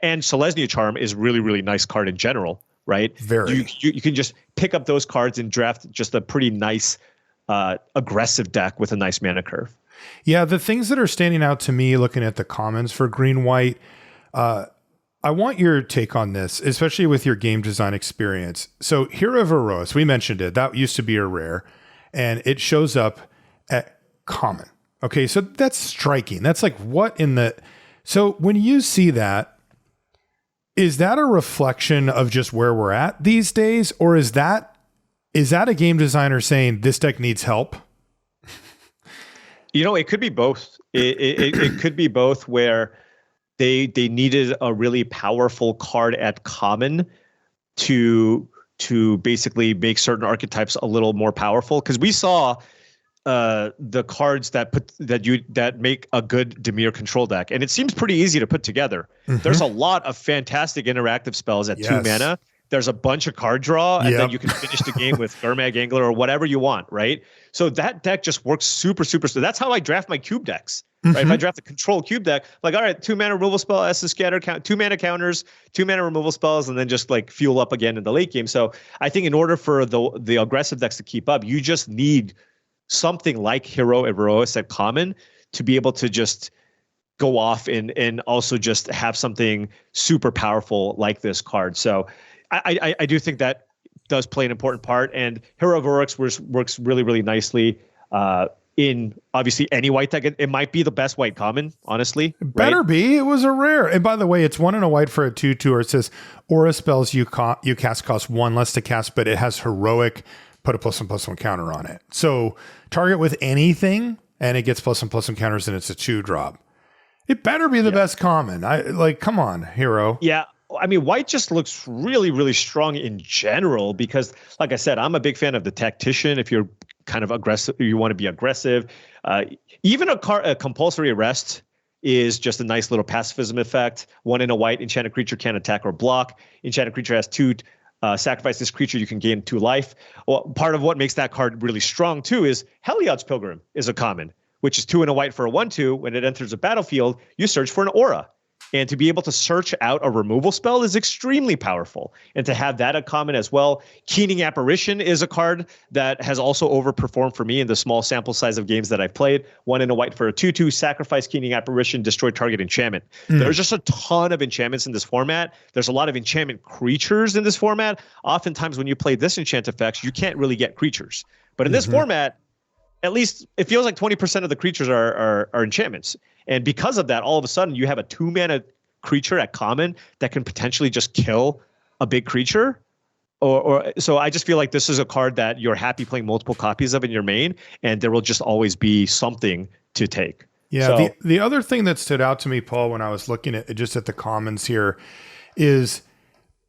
and Selesnya Charm is really, really nice card in general, right? Very. You can just pick up those cards and draft just a pretty nice aggressive deck with a nice mana curve. Yeah, the things that are standing out to me looking at the commons for green-white, I want your take on this, especially with your game design experience. So Hero of Eros, we mentioned it. That used to be a rare, and it shows up at common. Okay, so that's striking. That's like, what in the... So when you see that, is that a reflection of just where we're at these days? Or is that a game designer saying this deck needs help? It could be both. It could be both, where they needed a really powerful card at common to basically make certain archetypes a little more powerful. Because we saw the cards that make a good Dimir control deck, and it seems pretty easy to put together. Mm-hmm. There's a lot of fantastic interactive spells at 2 mana. There's a bunch of card draw, and then you can finish the game with Gurmag Angler or whatever you want, right? So that deck just works super, super. So that's how I draft my cube decks, right? If I draft a control cube deck, like, all right, 2 mana removal spell, Essence Scatter, 2 mana counters, 2 mana removal spells, and then just like fuel up again in the late game. So I think in order for the aggressive decks to keep up, you just need something like Hero of Eros at common to be able to just go off and also just have something super powerful like this card. So I do think that does play an important part, and Hero of Eros works really, really nicely in obviously any white deck. It might be the best white common, honestly. Better be. It was a rare. And by the way, it's 1 and a white for a 2/2, or it says aura spells you cast cost 1 less to cast, but it has heroic, put a +1/+1 counter on it. So target with anything, and it gets +1/+1 counters, and it's a 2-drop. It better be the best common. Come on, Hero. Yeah. I mean, white just looks really, really strong in general because, like I said, I'm a big fan of the Tactician. If you're kind of aggressive, you want to be aggressive. Even a compulsory arrest is just a nice little pacifism effect. 1 in a white, enchanted creature can't attack or block. Enchanted creature has 2. Sacrifice this creature, you can gain 2 life. Well, part of what makes that card really strong too is Heliod's Pilgrim is a common, which is 2 in a white for a 1/2. When it enters a battlefield, you search for an aura. And to be able to search out a removal spell is extremely powerful. And to have that a common as well. Keening Apparition is a card that has also overperformed for me in the small sample size of games that I've played. 1 in a white for a 2/2, sacrifice Keening Apparition, destroy target enchantment. There's just a ton of enchantments in this format. There's a lot of enchantment creatures in this format. Oftentimes when you play disenchant effects, you can't really get creatures. But in this format, at least it feels like 20% of the creatures are enchantments. And because of that, all of a sudden you have a 2 mana creature at common that can potentially just kill a big creature. Or so I just feel like this is a card that you're happy playing multiple copies of in your main, and there will just always be something to take. Yeah, so, the other thing that stood out to me, Paul, when I was looking at just at the commons here, is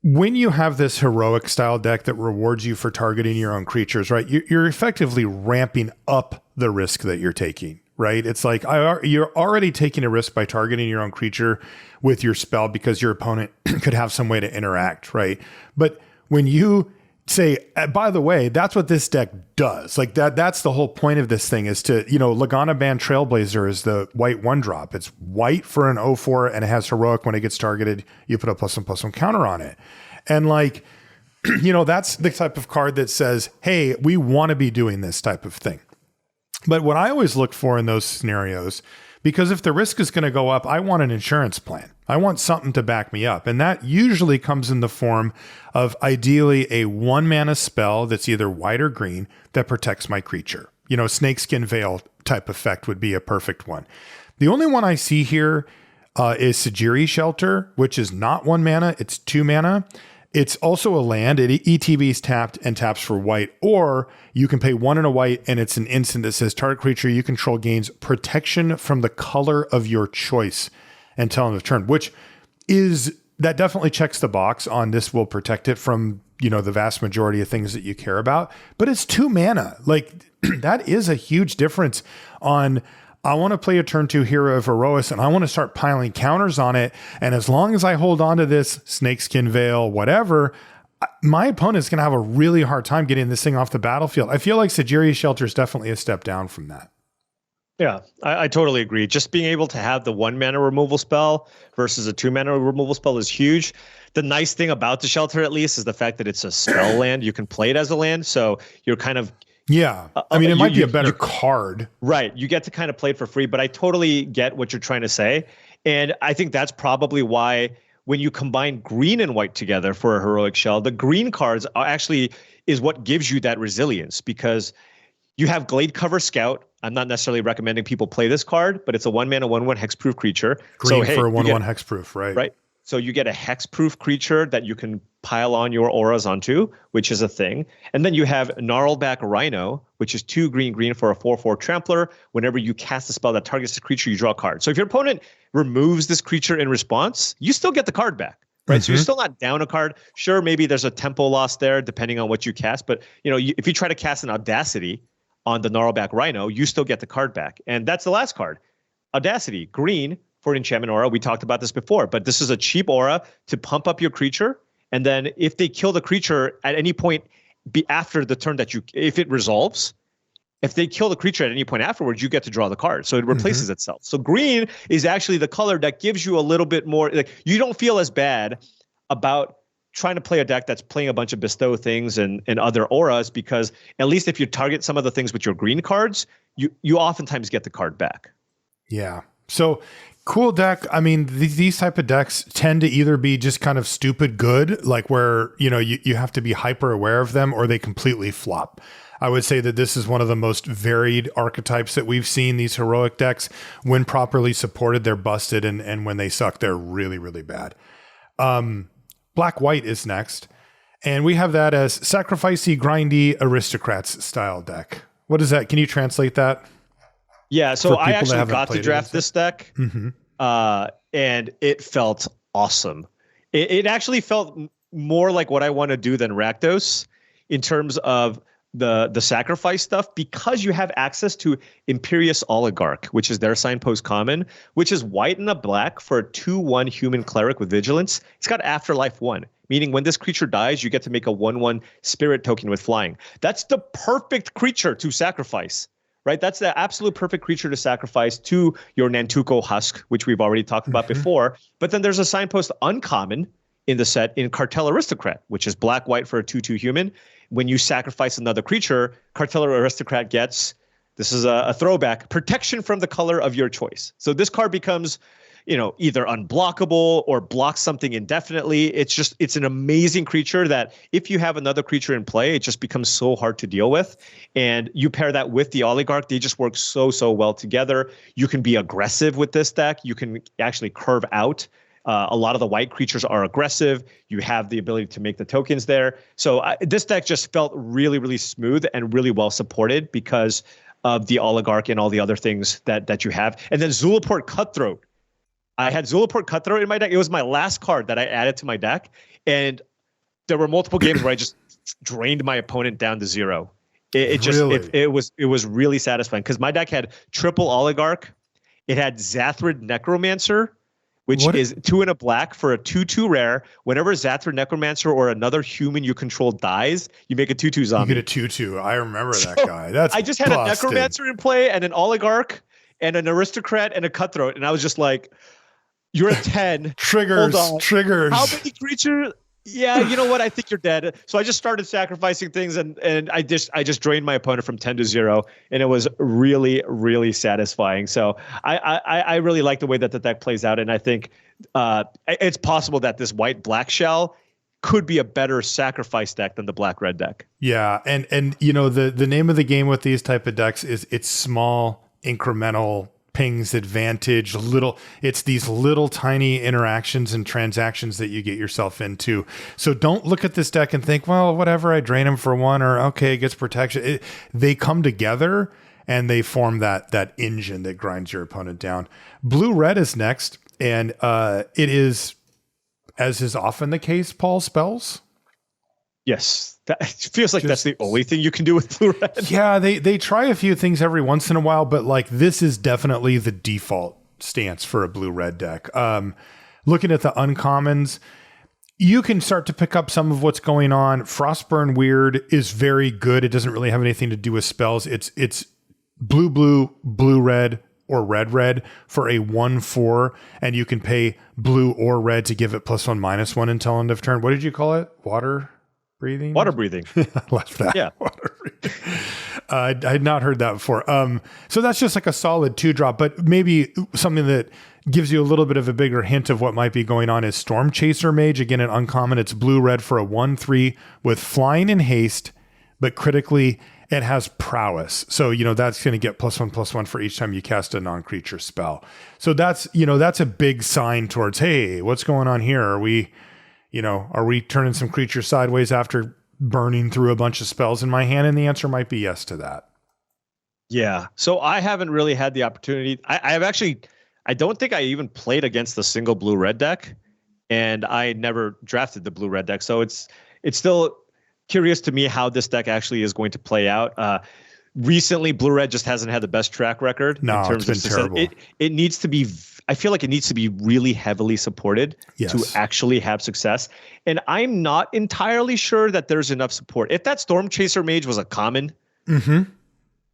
when you have this heroic style deck that rewards you for targeting your own creatures, right? You're effectively ramping up the risk that you're taking, right? It's like you're already taking a risk by targeting your own creature with your spell because your opponent could have some way to interact, right? But when you say, by the way, that's what this deck does. Like that's the whole point of this thing is to, Lagana Band Trailblazer is the white 1-drop. It's white for an 0/4 and it has heroic. When it gets targeted, you put a +1/+1 counter on it. And like, that's the type of card that says, hey, we want to be doing this type of thing. But what I always look for in those scenarios, because if the risk is going to go up, I want an insurance plan. I want something to back me up. And that usually comes in the form of ideally a 1-mana spell that's either white or green that protects my creature. Snakeskin Veil type effect would be a perfect one. The only one I see here is Sajiri Shelter, which is not 1 mana, it's 2 mana. It's also a land. It ETBs tapped and taps for white, or you can pay 1 and a white and it's an instant that says target creature you control gains protection from the color of your choice until end of turn, that definitely checks the box on this will protect it from, the vast majority of things that you care about, but it's 2 mana. Like that is a huge difference on, I want to play a turn 2 Hero of Erois and I want to start piling counters on it. And as long as I hold on to this Snakeskin Veil, whatever, my opponent's going to have a really hard time getting this thing off the battlefield. I feel like Sajiri Shelter is definitely a step down from that. Yeah, I totally agree. Just being able to have the 1 mana removal spell versus a 2 mana removal spell is huge. The nice thing about the Shelter, at least, is the fact that it's a spell land. You can play it as a land, so you're kind of... Yeah, I mean, it might be a better card. Right, you get to kind of play it for free, but I totally get what you're trying to say. And I think that's probably why when you combine green and white together for a heroic shell, the green cards are actually is what gives you that resilience, because you have Glade Cover Scout. I'm not necessarily recommending people play this card, but it's a 1 mana 1/1 hexproof creature. Green for a 1/1 hexproof, right? Right. So you get a hexproof creature that you can pile on your auras onto, which is a thing. And then you have Gnarlback Rhino, which is 2 green for a 4/4 trampler. Whenever you cast a spell that targets the creature, you draw a card. So if your opponent removes this creature in response, you still get the card back. Right. Mm-hmm. So you're still not down a card. Sure, maybe there's a tempo loss there depending on what you cast. But if you try to cast an Audacity on the Gnarlback Rhino, you still get the card back. And that's the last card. Audacity, green for an enchantment aura. We talked about this before, but this is a cheap aura to pump up your creature. And then if they kill the creature at any point after the turn if it resolves, if they kill the creature at any point afterwards, you get to draw the card. So it replaces itself. So green is actually the color that gives you a little bit more, like you don't feel as bad about trying to play a deck that's playing a bunch of bestow things and other auras, because at least if you target some of the things with your green cards, you oftentimes get the card back. Yeah. So cool deck. I mean, these type of decks tend to either be just kind of stupid good, like where, you have to be hyper aware of them, or they completely flop. I would say that this is one of the most varied archetypes that we've seen. These heroic decks, when properly supported, they're busted. And when they suck, they're really, really bad. Black-white is next. And we have that as sacrificey, grindy, aristocrats style deck. What is that? Can you translate that? Yeah, so I actually got to draft this deck, and it felt awesome. It actually felt more like what I want to do than Rakdos in terms of the sacrifice stuff, because you have access to Imperious Oligarch, which is their signpost common, which is white and a black for a 2/1 human cleric with vigilance. It's got Afterlife 1, meaning when this creature dies, you get to make a 1/1 spirit token with flying. That's the perfect creature to sacrifice, right? That's the absolute perfect creature to sacrifice to your Nantuko Husk, which we've already talked about before. But then there's a signpost uncommon in the set in Cartel Aristocrat, which is black-white for a 2/2 human. When you sacrifice another creature, Cartel Aristocrat gets, this is a throwback, protection from the color of your choice. So this card becomes, either unblockable or blocks something indefinitely. It's an amazing creature that if you have another creature in play, it just becomes so hard to deal with. And you pair that with the Oligarch, they just work so well together. You can be aggressive with this deck. You can actually curve out A lot of the white creatures are aggressive. You have the ability to make the tokens there. So this deck just felt really, really smooth and really well supported because of the Oligarch and all the other things that you have. And then Zulaport Cutthroat. I had Zulaport Cutthroat in my deck. It was my last card that I added to my deck. And there were multiple games where I just drained my opponent down to 0. It was really satisfying because my deck had triple Oligarch. It had Zathrid Necromancer, which is 2 and a black for a 2/2 rare. Whenever Zathrid Necromancer or another human you control dies, you make a 2/2 zombie. You get a 2/2. I remember that guy. That's I just had a Necromancer in play and an Oligarch and an Aristocrat and a Cutthroat, and I was just like, "You're a 10." Triggers. How many creatures? Yeah, you know what? I think you're dead. So I just started sacrificing things, and I just drained my opponent from 10 to 0, and it was really, really satisfying. So I really like the way that the deck plays out, and I think it's possible that this white-black shell could be a better sacrifice deck than the black-red deck. Yeah, and you know the name of the game with these type of decks is it's small, incremental pings advantage. It's these little tiny interactions and transactions that you get yourself into. So don't look at this deck and think, well, whatever, I drain him for 1, or okay, it gets protection. They come together and they form that engine that grinds your opponent down. Blue-red is next, and it is, as is often the case, Paul, spells. Yes, it feels like that's the only thing you can do with blue-red. Yeah, they try a few things every once in a while, but like this is definitely the default stance for a blue-red deck. Looking at the uncommons, you can start to pick up some of what's going on. Frostburn Weird is very good. It doesn't really have anything to do with spells. It's blue, red, or red for a 1/4, and you can pay blue or red to give it +1/-1 until end of turn. What did you call it? Water breathing? Water breathing. I left that. Yeah. Water breathing. I had not heard that before. So that's just like a solid 2-drop, but maybe something that gives you a little bit of a bigger hint of what might be going on is Storm Chaser Mage. Again, an uncommon. It's blue-red for a 1/3 with flying and haste, but critically it has prowess. So, you know, that's going to get +1/+1 for each time you cast a non-creature spell. So that's a big sign towards, hey, what's going on here? Are we turning some creatures sideways after burning through a bunch of spells in my hand? And the answer might be yes to that. Yeah. So I haven't really had the opportunity. I don't think I even played against the single blue-red deck, and I never drafted the blue-red deck. So it's still curious to me how this deck actually is going to play out. Recently, blue-red just hasn't had the best track record in terms of success. Terrible. It needs to be. I feel like it needs to be really heavily supported to actually have success. And I'm not entirely sure that there's enough support. If that Storm Chaser Mage was a common,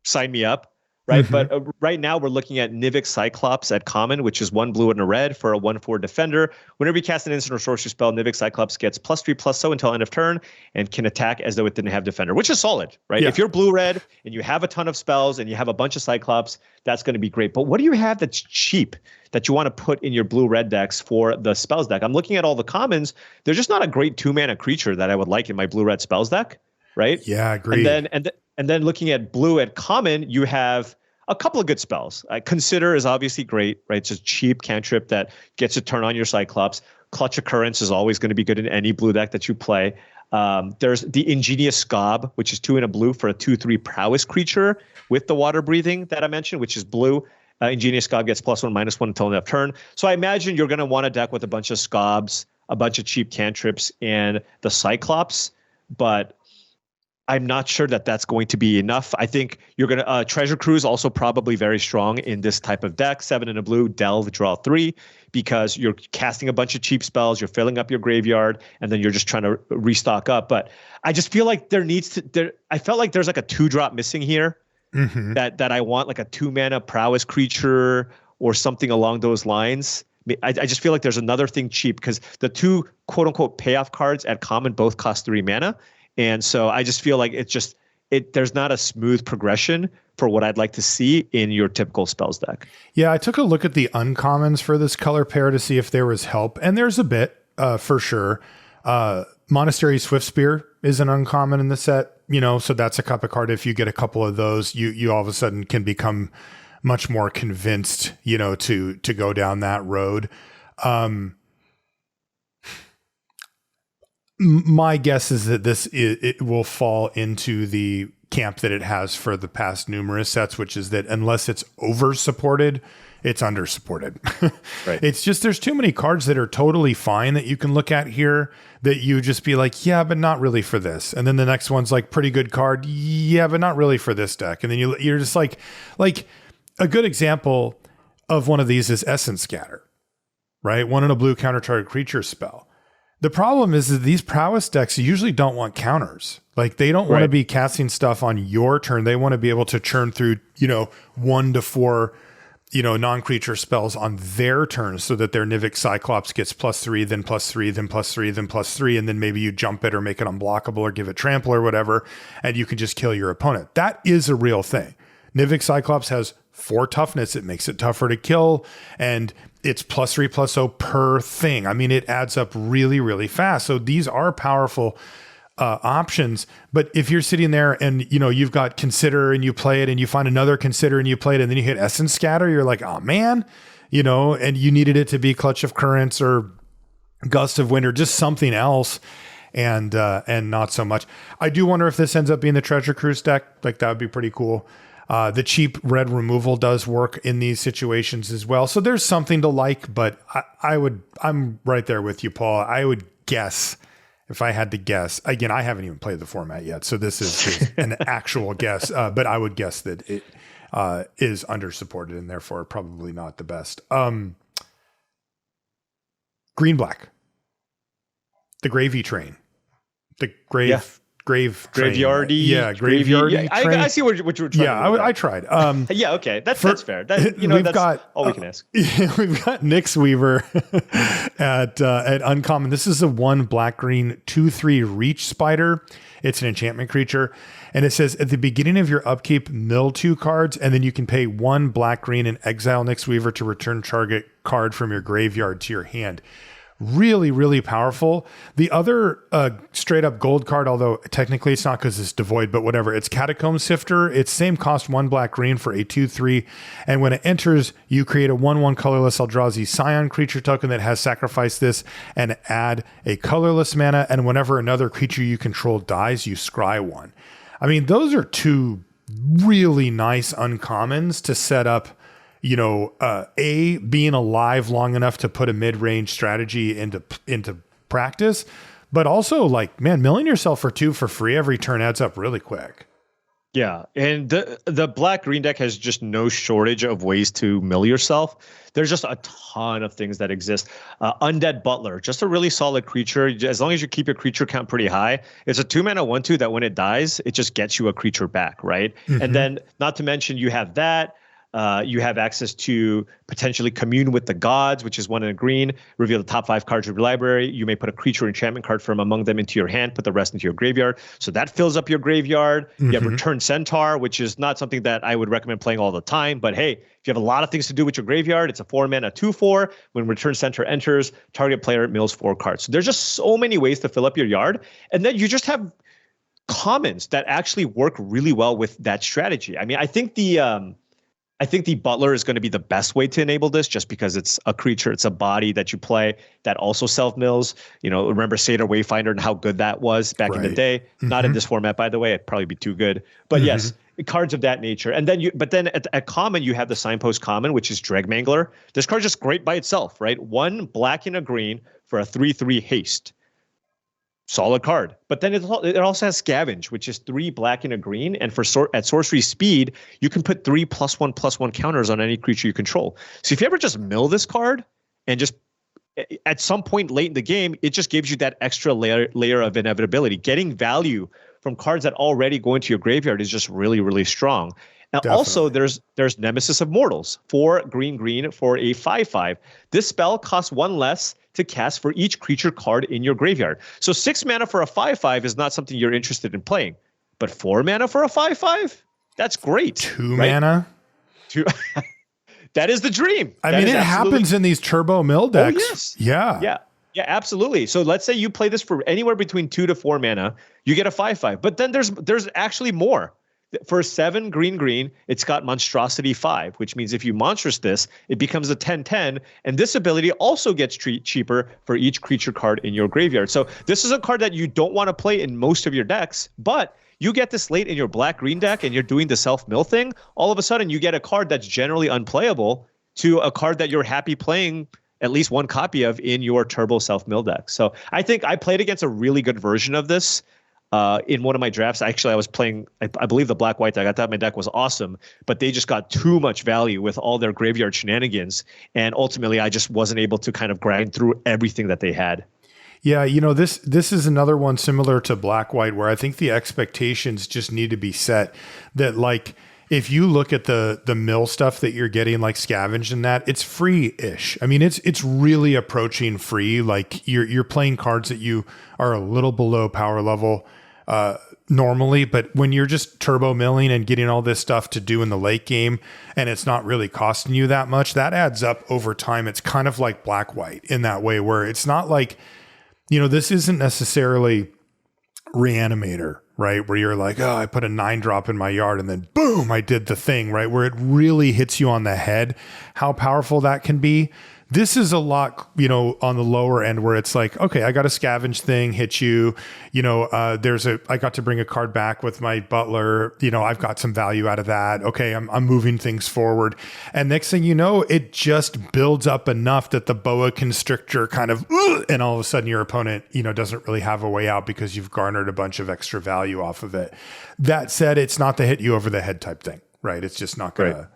sign me up. Right. But right now we're looking at Nivik Cyclops at common, which is 1 blue and a red for a 1/4 defender. Whenever you cast an instant or sorcery spell, Nivik Cyclops gets +3/+0 until end of turn and can attack as though it didn't have defender, which is solid, right? Yeah. If you're blue-red and you have a ton of spells and you have a bunch of Cyclops, that's going to be great. But what do you have that's cheap that you want to put in your blue-red decks for the spells deck? I'm looking at all the commons. There's just not a great 2-mana creature that I would like in my blue-red spells deck, right? Yeah, agreed. And then looking at blue at common, you have a couple of good spells. Consider is obviously great, right? It's a cheap cantrip that gets a turn on your Cyclops. Clutch Occurrence is always going to be good in any blue deck that you play. There's the Ingenious Scob, which is 2 and a blue for a 2/3 prowess creature with the water breathing that I mentioned, which is blue. Ingenious Scob gets +1/-1 until end of turn. So I imagine you're going to want a deck with a bunch of Scobs, a bunch of cheap cantrips, and the Cyclops, but I'm not sure that that's going to be enough. I think you're going to Treasure Cruise also probably very strong in this type of deck. 7 and a blue, delve, draw 3, because you're casting a bunch of cheap spells, you're filling up your graveyard, and then you're just trying to restock up. But I just feel like I felt like there's like a 2-drop missing here that I want, like a 2-mana prowess creature or something along those lines. I just feel like there's another thing cheap because the 2 quote unquote payoff cards at common both cost 3 mana. And so I just feel like there's not a smooth progression for what I'd like to see in your typical spells deck. Yeah, I took a look at the uncommons for this color pair to see if there was help. And there's a bit, for sure. Monastery Swiftspear is an uncommon in the set, so that's a cup of card. If you get a couple of those, you all of a sudden can become much more convinced, to go down that road. My guess is that it will fall into the camp that it has for the past numerous sets, which is that unless it's over supported, it's under supported. Right. It's just there's too many cards that are totally fine that you can look at here that you just be like, yeah, but not really for this. And then the next one's like pretty good card, yeah, but not really for this deck. And then you're just like a good example of one of these is Essence Scatter, right? 1 in a blue counter target creature spell. The problem is that these prowess decks usually don't want counters. Like they don't want to be casting stuff on your turn. They want to be able to churn through, 1 to 4, non-creature spells on their turn so that their Nivik Cyclops gets +3, then +3, then +3, then +3, and then maybe you jump it or make it unblockable or give it trample or whatever, and you can just kill your opponent. That is a real thing. Nivik Cyclops has 4 toughness. It makes it tougher to kill, and it's +3/+0 per thing. I mean, it adds up really, really fast. So these are powerful options. But if you're sitting there and, you've got Consider and you play it and you find another Consider and you play it and then you hit Essence Scatter, you're like, oh man, and you needed it to be Clutch of Currents or Gust of Wind or just something else. And not so much. I do wonder if this ends up being the Treasure Cruise deck. Like that would be pretty cool. The cheap red removal does work in these situations as well. So there's something to like, but I'm right there with you, Paul. I would guess, if I had to guess, again, I haven't even played the format yet, so this is an actual guess, but I would guess that it is under-supported and therefore probably not the best. Green-black. The Gravy Train. The graveyardy. Yeah, graveyardy. Yeah, I see what you're trying to do. Yeah, I tried. Yeah, okay. That's fair. That's all we can ask. We've got Nyx Weaver at Uncommon. This is a 1 black-green 2/3 Reach Spider. It's an enchantment creature. And it says, at the beginning of your upkeep, mill 2 cards, and then you can pay 1 black-green and exile Nyx Weaver to return target card from your graveyard to your hand. Really, really powerful. The other straight up gold card, although technically it's not because it's devoid, but whatever. It's Catacomb Sifter. It's same cost 1 black green for a 2/3. And when it enters, you create a 1/1 colorless Eldrazi Scion creature token that has sacrificed this and add a colorless mana. And whenever another creature you control dies, you scry 1. I mean, those are 2 really nice uncommons to set up. Being alive long enough to put a mid-range strategy into practice, but also like, man, milling yourself for 2 for free every turn adds up really quick. Yeah, and the black-green deck has just no shortage of ways to mill yourself. There's just a ton of things that exist. Undead Butler, just a really solid creature. As long as you keep your creature count pretty high, it's a 2-mana 1/2 that when it dies, it just gets you a creature back, right? Mm-hmm. And then, not to mention, you have that. You have access to potentially Commune with the Gods, which is 1 in a green. Reveal the top 5 cards of your library. You may put a creature or enchantment card from among them into your hand, put the rest into your graveyard. So that fills up your graveyard. Mm-hmm. You have Return Centaur, which is not something that I would recommend playing all the time. But hey, if you have a lot of things to do with your graveyard, it's a 4-mana 2/4. When Return Centaur enters, target player mills 4 cards. So there's just so many ways to fill up your yard. And then you just have commons that actually work really well with that strategy. I mean, I think the Butler is going to be the best way to enable this just because it's a creature, it's a body that you play that also self-mills. Remember Satyr Wayfinder and how good that was back in the day. Mm-hmm. Not in this format, by the way. It'd probably be too good. But yes, cards of that nature. And then at common, you have the Signpost Common, which is Dregmangler. This card's just great by itself, right? 1 black and a green for a 3/3 haste. Solid card. But then it also has Scavenge, which is 3 black and a green. And at sorcery speed, you can put 3 +1/+1 counters on any creature you control. So if you ever just mill this card and just at some point late in the game, it just gives you that extra layer of inevitability. Getting value from cards that already go into your graveyard is just really, really strong. Now, also, there's Nemesis of Mortals, 4 green for a 5/5. This spell costs 1 less to cast for each creature card in your graveyard. So 6 mana for a 5/5 is not something you're interested in playing. But 4 mana for a 5/5? That's great. 2 mana? 2 That is the dream. I mean, it happens in these turbo mill decks. Oh, yes. Yeah. Yeah, absolutely. So let's say you play this for anywhere between 2 to 4 mana, you get a 5/5. But then there's actually more. For 7 green, it's got Monstrosity 5, which means if you monstrous this, it becomes a 10/10, and this ability also gets cheaper for each creature card in your graveyard. So this is a card that you don't want to play in most of your decks, but you get this late in your black-green deck and you're doing the self-mill thing, all of a sudden you get a card that's generally unplayable to a card that you're happy playing at least one copy of in your turbo self-mill deck. So I think I played against a really good version of this in one of my drafts. Actually, I was playing, I believe, the black-white deck. I thought my deck was awesome, but they just got too much value with all their graveyard shenanigans. And ultimately, I just wasn't able to kind of grind through everything that they had. Yeah, this is another one similar to black-white where I think the expectations just need to be set that, like, if you look at the mill stuff that you're getting, like scavenged and that, it's free-ish. I mean, it's really approaching free. Like you're playing cards that you are a little below power level normally, but when you're just turbo milling and getting all this stuff to do in the late game, and it's not really costing you that much, that adds up over time. It's kind of like black-white in that way, where it's not like, this isn't necessarily Reanimator, right? Where you're like, oh, I put a 9-drop in my yard and then boom, I did the thing, right? Where it really hits you on the head, how powerful that can be. This is a lot, on the lower end where it's like, okay, I got a scavenge thing, hit you, I got to bring a card back with my butler, I've got some value out of that. Okay, I'm moving things forward. And next thing you know, it just builds up enough that the boa constrictor kind of, and all of a sudden your opponent, doesn't really have a way out because you've garnered a bunch of extra value off of it. That said, it's not the hit you over the head type thing, right? It's just not going to,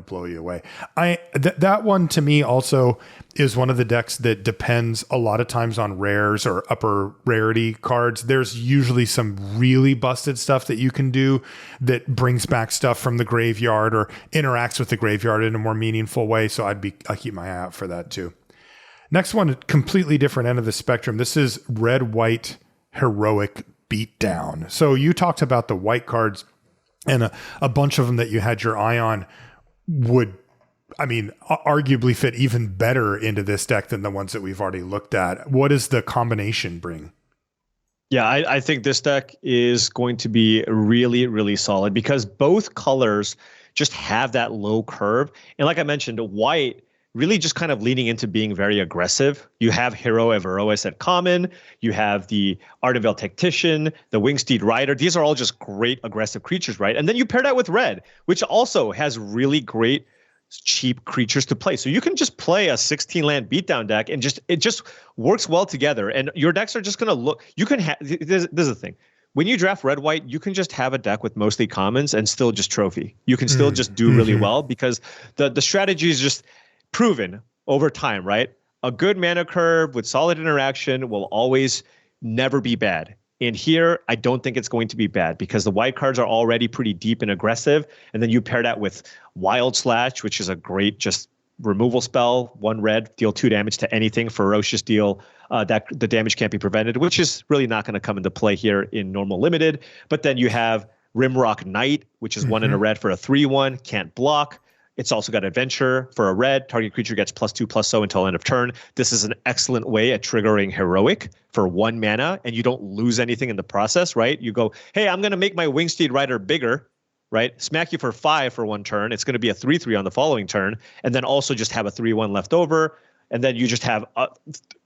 blow you away. That one to me also is one of the decks that depends a lot of times on rares or upper rarity cards. There's usually some really busted stuff that you can do that brings back stuff from the graveyard or interacts with the graveyard in a more meaningful way. So I keep my eye out for that too. Next one, completely different end of the spectrum. This is red-white heroic beatdown. So you talked about the white cards and a bunch of them that you had your eye on would, arguably fit even better into this deck than the ones that we've already looked at. What does the combination bring? Yeah, I think this deck is going to be really, really solid because both colors just have that low curve. And like I mentioned, white really just kind of leaning into being very aggressive. You have Hero Everois at common. You have the Ardenvale Tactician, the Wingsteed Rider. These are all just great aggressive creatures, right? And then you pair that with red, which also has really great cheap creatures to play. So you can just play a 16-land beatdown deck and it just works well together. And your decks are just going to look, you can have, this is the thing. When you draft red-white, you can just have a deck with mostly commons and still just trophy. You can still just do really well because the strategy is just proven over time, right? A good mana curve with solid interaction will always never be bad. And here, I don't think it's going to be bad because the white cards are already pretty deep and aggressive. And then you pair that with Wild Slash, which is a great just removal spell. 1 red, deal 2 damage to anything. Ferocious deal that the damage can't be prevented, which is really not going to come into play here in normal limited. But then you have Rimrock Knight, which is 1 in a red for a 3/1, can't block. It's also got Adventure for a red. Target creature gets +2/+0 until end of turn. This is an excellent way at triggering Heroic for 1 mana, and you don't lose anything in the process, right? You go, hey, I'm going to make my Wingsteed Rider bigger, right? Smack you for 5 for 1 turn. It's going to be a 3/3 on the following turn, and then also just have a 3/1 left over, and then you just have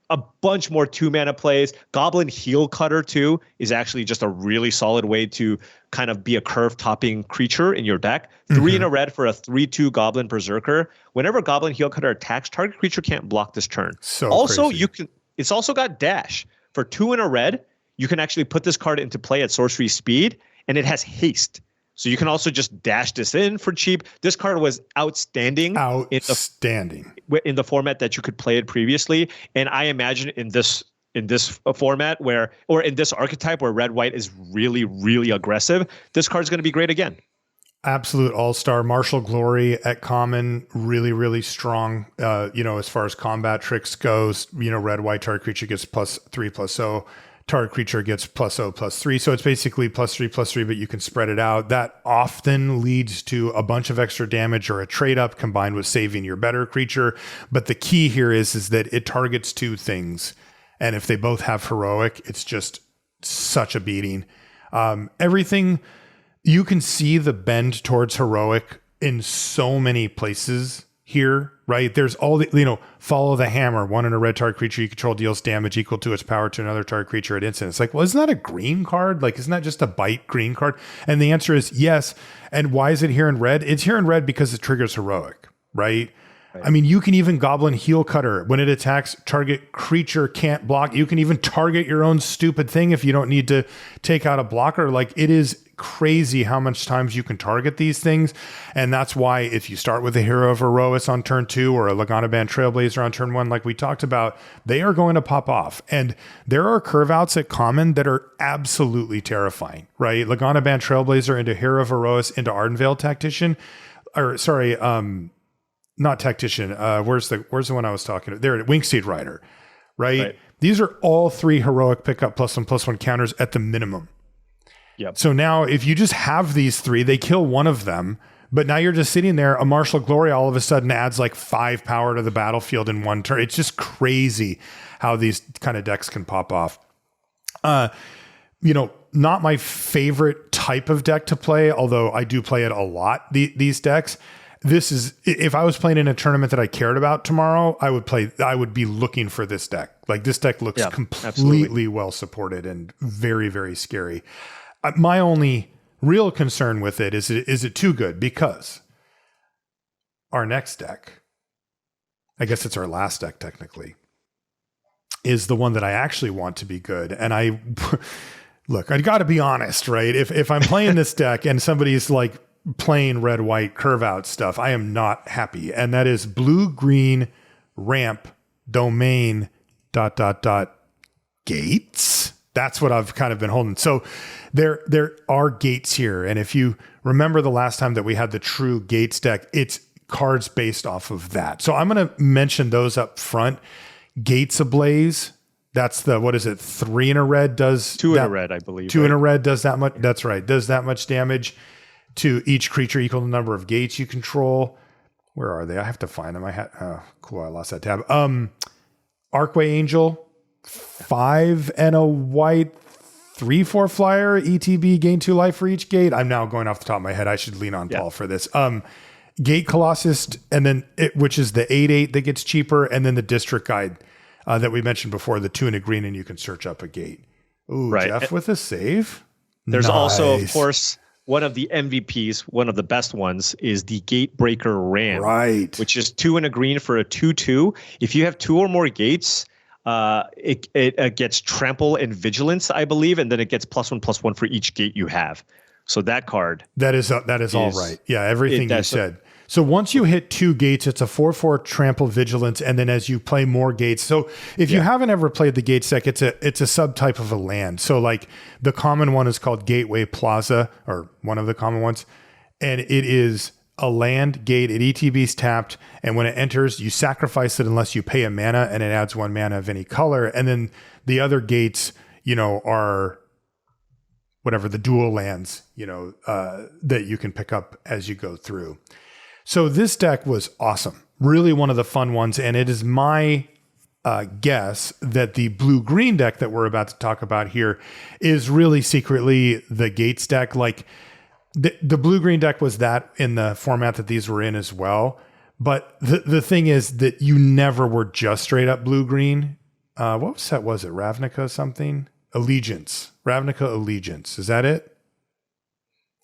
a bunch more 2-mana plays. Goblin Heel Cutter, too, is actually just a really solid way to kind of be a curve-topping creature in your deck. 3 in a red for a 3/2 Goblin Berserker. Whenever Goblin Heel Cutter attacks, target creature can't block this turn. So also, crazy. it's also got Dash. For 2 in a red, you can actually put this card into play at sorcery speed, and it has haste. So you can also just dash this in for cheap. This card was outstanding. In the format that you could play it previously. And I imagine in this format or in this archetype where red-white is really, really aggressive, this card's going to be great again. Absolute all-star. Martial Glory at common, really, really strong. As far as combat tricks goes, red-white target creature gets +3/+0. Target creature gets +0/+3. So it's basically +3/+3, but you can spread it out. That often leads to a bunch of extra damage or a trade up combined with saving your better creature. But the key here is that it targets 2 things. And if they both have heroic, it's just such a beating. Everything, you can see the bend towards heroic in so many places here, right? There's all the, follow the hammer. One in a red target creature you control deals damage equal to its power to another target creature at instant. It's like, well, isn't that a green card? Like, isn't that just a bite green card? And the answer is yes. And why is it here in red? It's here in red because it triggers heroic, right? I mean, you can even Goblin Heel Cutter. When it attacks, target creature can't block. You can even target your own stupid thing if you don't need to take out a blocker. Like, it is crazy how much times you can target these things. And that's why if you start with a Hero of Herois on turn 2 or a Lagana Band Trailblazer on turn 1, like we talked about, they are going to pop off. And there are curve outs at common that are absolutely terrifying, right? Lagana Band Trailblazer into Hero of Herois into Ardenvale Tactician. Not Tactician. Where's the one I was talking about? There, Winksteed Rider, right? These are all 3 heroic pickup +1/+1 counters at the minimum. Yep. So now if you just have these 3, they kill one of them, but now you're just sitting there. A Martial Glory all of a sudden adds like 5 power to the battlefield in one turn. It's just crazy how these kind of decks can pop off. Not my favorite type of deck to play, although I do play it a lot, these decks. This is, if I was playing in a tournament that I cared about tomorrow, I would be looking for this deck. Like, this deck looks completely well supported and very, very scary. My only real concern with it is it too good? Because our next deck, I guess it's our last deck technically, is the one that I actually want to be good. And look, I got to be honest, right? If I'm playing this deck and somebody's like playing red, white, curve out stuff, I am not happy. And that is blue, green, ramp, domain, ... gates. That's what I've kind of been holding. So there are gates here. And if you remember the last time that we had the true gates deck, it's cards based off of that. So I'm going to mention those up front. Gates Ablaze. That's 3 in a red does 2 in a red, I believe. 2 in a red does that much. That's right. Does that much damage to each creature equal to the number of gates you control. Where are they? I have to find them. Cool. I lost that tab. Archway Angel, 5 and a white, 3/4 flyer, ETB, gain 2 life for each gate. I'm now going off the top of my head. I should lean on Paul for this. Gate Colossus, and then which is the 8/8 that gets cheaper, and then the District Guide that we mentioned before, the 2 and a green, and you can search up a gate. Ooh, right. Jeff with a save. There's also, of course, one of the MVPs, one of the best ones, is the Gatebreaker Ram, right? Which is 2 and a green for a 2/2. If you have 2 or more gates, it gets Trample and Vigilance, I believe, and then it gets +1/+1 for each gate you have. So that card that is all right. Yeah, everything you said. So once you hit 2 gates, it's a 4/4 Trample, Vigilance, and then as you play more gates. So if you haven't ever played the gates deck, it's a subtype of a land. So like the common one is called Gateway Plaza, or one of the common ones, and it is a land gate. It ETB's tapped, and when it enters, you sacrifice it unless you pay a mana, and it adds 1 mana of any color. And then the other gates, are whatever the dual lands, that you can pick up as you go through. So this deck was awesome, really one of the fun ones, and it is my guess that the blue-green deck that we're about to talk about here is really secretly the Gates deck. Like the blue-green deck was that in the format that these were in as well, but the thing is that you never were just straight-up blue-green. What set was it? Ravnica something? Allegiance. Ravnica Allegiance. Is that it?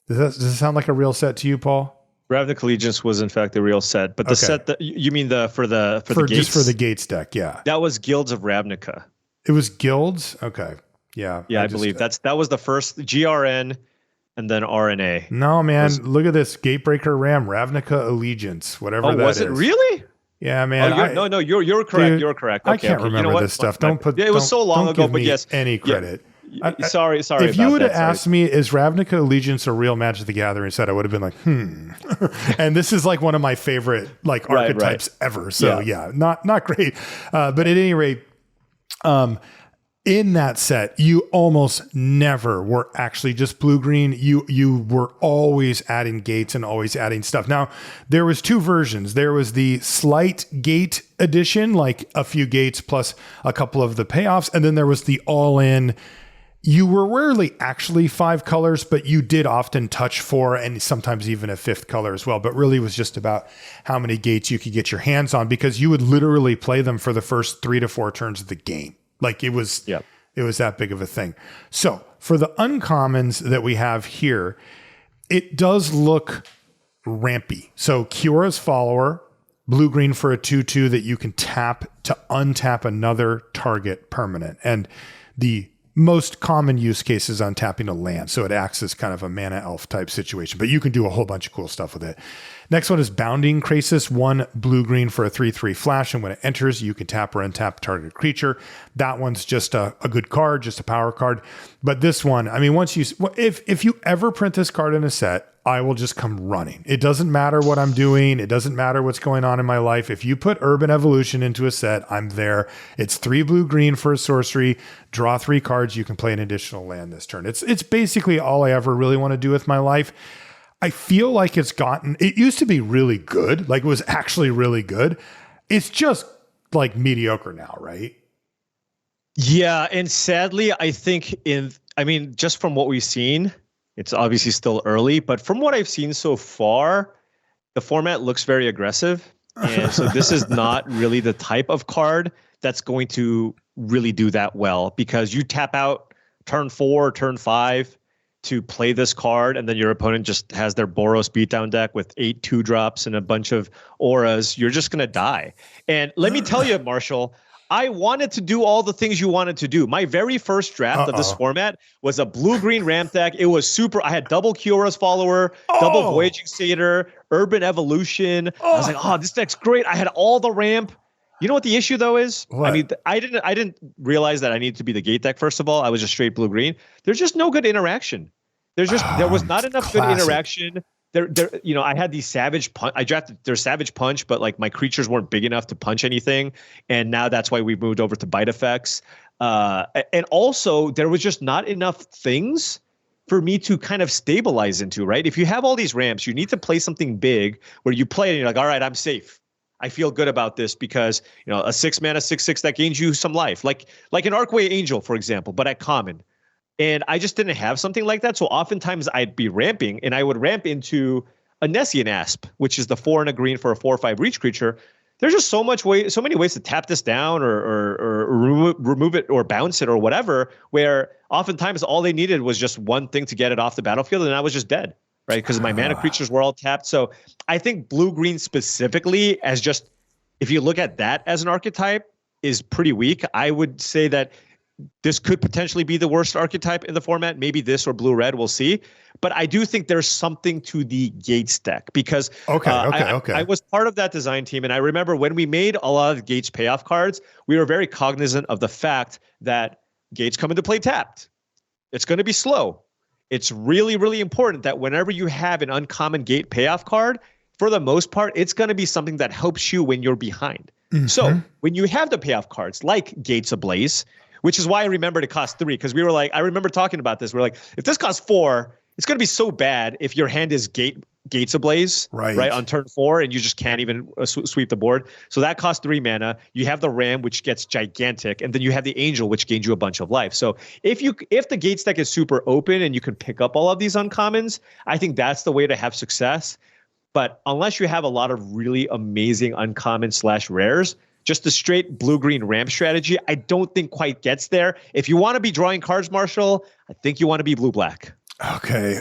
Does it sound like a real set to you, Paul? Ravnica Allegiance was in fact the real set, but the set that you mean for the gates? Just for the Gates deck, yeah. That was Guilds of Ravnica. It was Guilds? Okay. Yeah. Yeah, I believe that was the first GRN and then RNA. No, man, look at this Gatebreaker Ram, Ravnica Allegiance, whatever that is. Oh, was it really? Yeah, man. You're correct. Dude, you're correct. Okay, I can't remember this stuff. It was so long ago, but yes, any credit. Yeah. Sorry. If you would have asked me, is Ravnica Allegiance a real Magic the Gathering set, I would have been like, And this is like one of my favorite archetypes ever. So not great. But at any rate, in that set, you almost never were actually just blue-green. You were always adding gates and always adding stuff. Now, there was 2 versions. There was the slight gate edition, like a few gates plus a couple of the payoffs. And then there was the all-in you were rarely actually 5 colors, but you did often touch 4 and sometimes even a 5th color as well. But really was just about how many gates you could get your hands on, because you would literally play them for the first 3 to 4 turns of the game. Like it was that big of a thing. So for the uncommons that we have here, it does look rampy. So Kiora's Follower, blue-green for a 2/2 that you can tap to untap another target permanent. And the most common use case is untapping a land. So it acts as kind of a mana elf type situation, but you can do a whole bunch of cool stuff with it. Next one is Bounding Krasis, 1 blue-green for a 3/3 flash. And when it enters, you can tap or untap target creature. That one's just a good card, just a power card. But this one, I mean, if you ever print this card in a set, I will just come running. It doesn't matter what I'm doing. It doesn't matter what's going on in my life. If you put Urban Evolution into a set, I'm there. It's 3 blue-green for a sorcery. Draw 3 cards. You can play an additional land this turn. It's basically all I ever really want to do with my life. I feel like it used to be really good. Like it was actually really good. It's just like mediocre now, right? Yeah. And sadly, I think just from what we've seen, it's obviously still early, but from what I've seen so far, the format looks very aggressive. And so this is not really the type of card that's going to really do that well, because you tap out turn 4, turn 5 to play this card, and then your opponent just has their Boros beatdown deck with 8 2-drops and a bunch of auras. You're just going to die. And let me tell you, Marshall, I wanted to do all the things you wanted to do. My very first draft of this format was a blue-green ramp deck. It was super. I had double Kiora's Follower, double Voyaging Satyr, Urban Evolution. I was like, this deck's great. I had all the ramp. You know what the issue though is? What? I mean, I didn't realize that I needed to be the gate deck. First of all, I was just straight blue-green. There's just no good interaction. There was not enough good interaction. I had these Savage Punch. I drafted their Savage Punch, but like my creatures weren't big enough to punch anything. And now that's why we moved over to bite effects. And also there was just not enough things for me to kind of stabilize into, right? If you have all these ramps, you need to play something big where you play and you're like, all right, I'm safe. I feel good about this because, a 6 mana 6/6 that gains you some life, like an Arcway Angel, for example, but at common. And I just didn't have something like that. So oftentimes I'd be ramping and I would ramp into a Nessian Asp, which is the 4 and a green for a 4/5 reach creature. There's just so many ways to tap this down or remove it or bounce it or whatever, where oftentimes all they needed was just one thing to get it off the battlefield and I was just dead, right? Because my mana creatures were all tapped. So I think blue-green specifically, as just, if you look at that as an archetype, is pretty weak. I would say that this could potentially be the worst archetype in the format. Maybe this or blue-red, we'll see. But I do think there's something to the Gates deck because I was part of that design team. And I remember when we made a lot of Gates payoff cards, we were very cognizant of the fact that Gates come into play tapped. It's going to be slow. It's really, really important that whenever you have an uncommon Gate payoff card, for the most part, it's going to be something that helps you when you're behind. Mm-hmm. So when you have the payoff cards like Gates Ablaze, which is why I remembered it cost 3, because we were like, I remember talking about this. We're like, if this costs 4, it's going to be so bad if your hand is Gates Ablaze, right on turn 4, and you just can't even sweep the board. So that costs 3 mana. You have the Ram, which gets gigantic, and then you have the Angel, which gains you a bunch of life. So if the Gates deck is super open and you can pick up all of these uncommons, I think that's the way to have success. But unless you have a lot of really amazing uncommon/rares, just the straight blue-green ramp strategy, I don't think quite gets there. If you want to be drawing cards, Marshall, I think you want to be blue-black. Okay.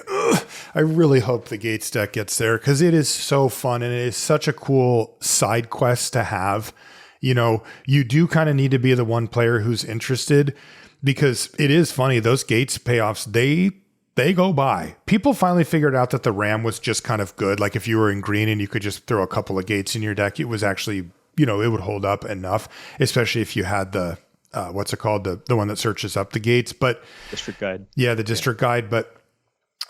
I really hope the Gates deck gets there because it is so fun and it is such a cool side quest to have. You do kind of need to be the one player who's interested because it is funny. Those Gates payoffs, they go by. People finally figured out that the Ram was just kind of good. Like if you were in green and you could just throw a couple of Gates in your deck, it was actually, it would hold up enough, especially if you had the, what's it called? The one that searches up the Gates, but District Guide. Yeah, the District Guide. But,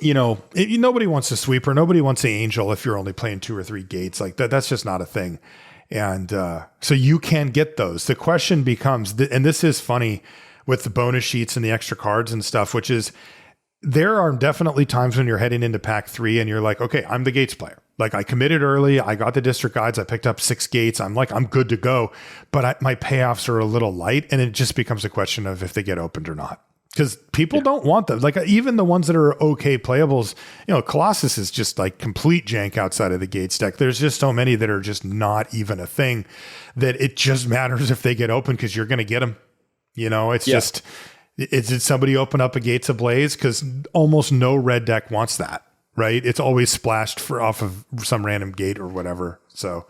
nobody wants a sweeper. Nobody wants the Angel if you're only playing 2 or 3 Gates like that. That's just not a thing. And so you can get those. The question becomes, and this is funny with the bonus sheets and the extra cards and stuff, which is, there are definitely times when you're heading into pack 3 and you're like, okay, I'm the Gates player. Like I committed early. I got the District Guides. I picked up 6 Gates. I'm good to go. But my payoffs are a little light and it just becomes a question of if they get opened or not. because people don't want them. Like even the ones that are okay playables, Colossus is just like complete jank outside of the Gates deck. There's just so many that are just not even a thing, that it just matters if they get open, because you're going to get them. It's just, did somebody open up a Gates Ablaze? Because almost no red deck wants that, right? It's always splashed off of some random gate or whatever. So,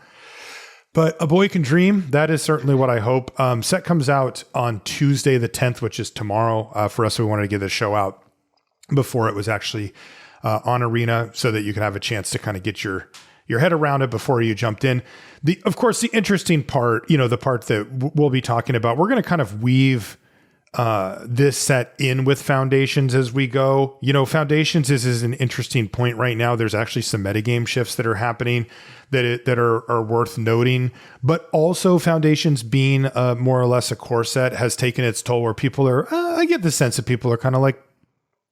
but a boy can dream. That is certainly what I hope. Set comes out on Tuesday the 10th, which is tomorrow. For us, we wanted to get this show out before it was actually on Arena, so that you can have a chance to kind of get your head around it before you jumped in. Of course, the interesting part, the part that we'll be talking about, we're going to kind of weave this set in with Foundations as we go. Foundations is an interesting point right now. There's actually some metagame shifts that are happening that are worth noting, but also Foundations being more or less a core set has taken its toll, where people are, I get the sense that people are kind of like,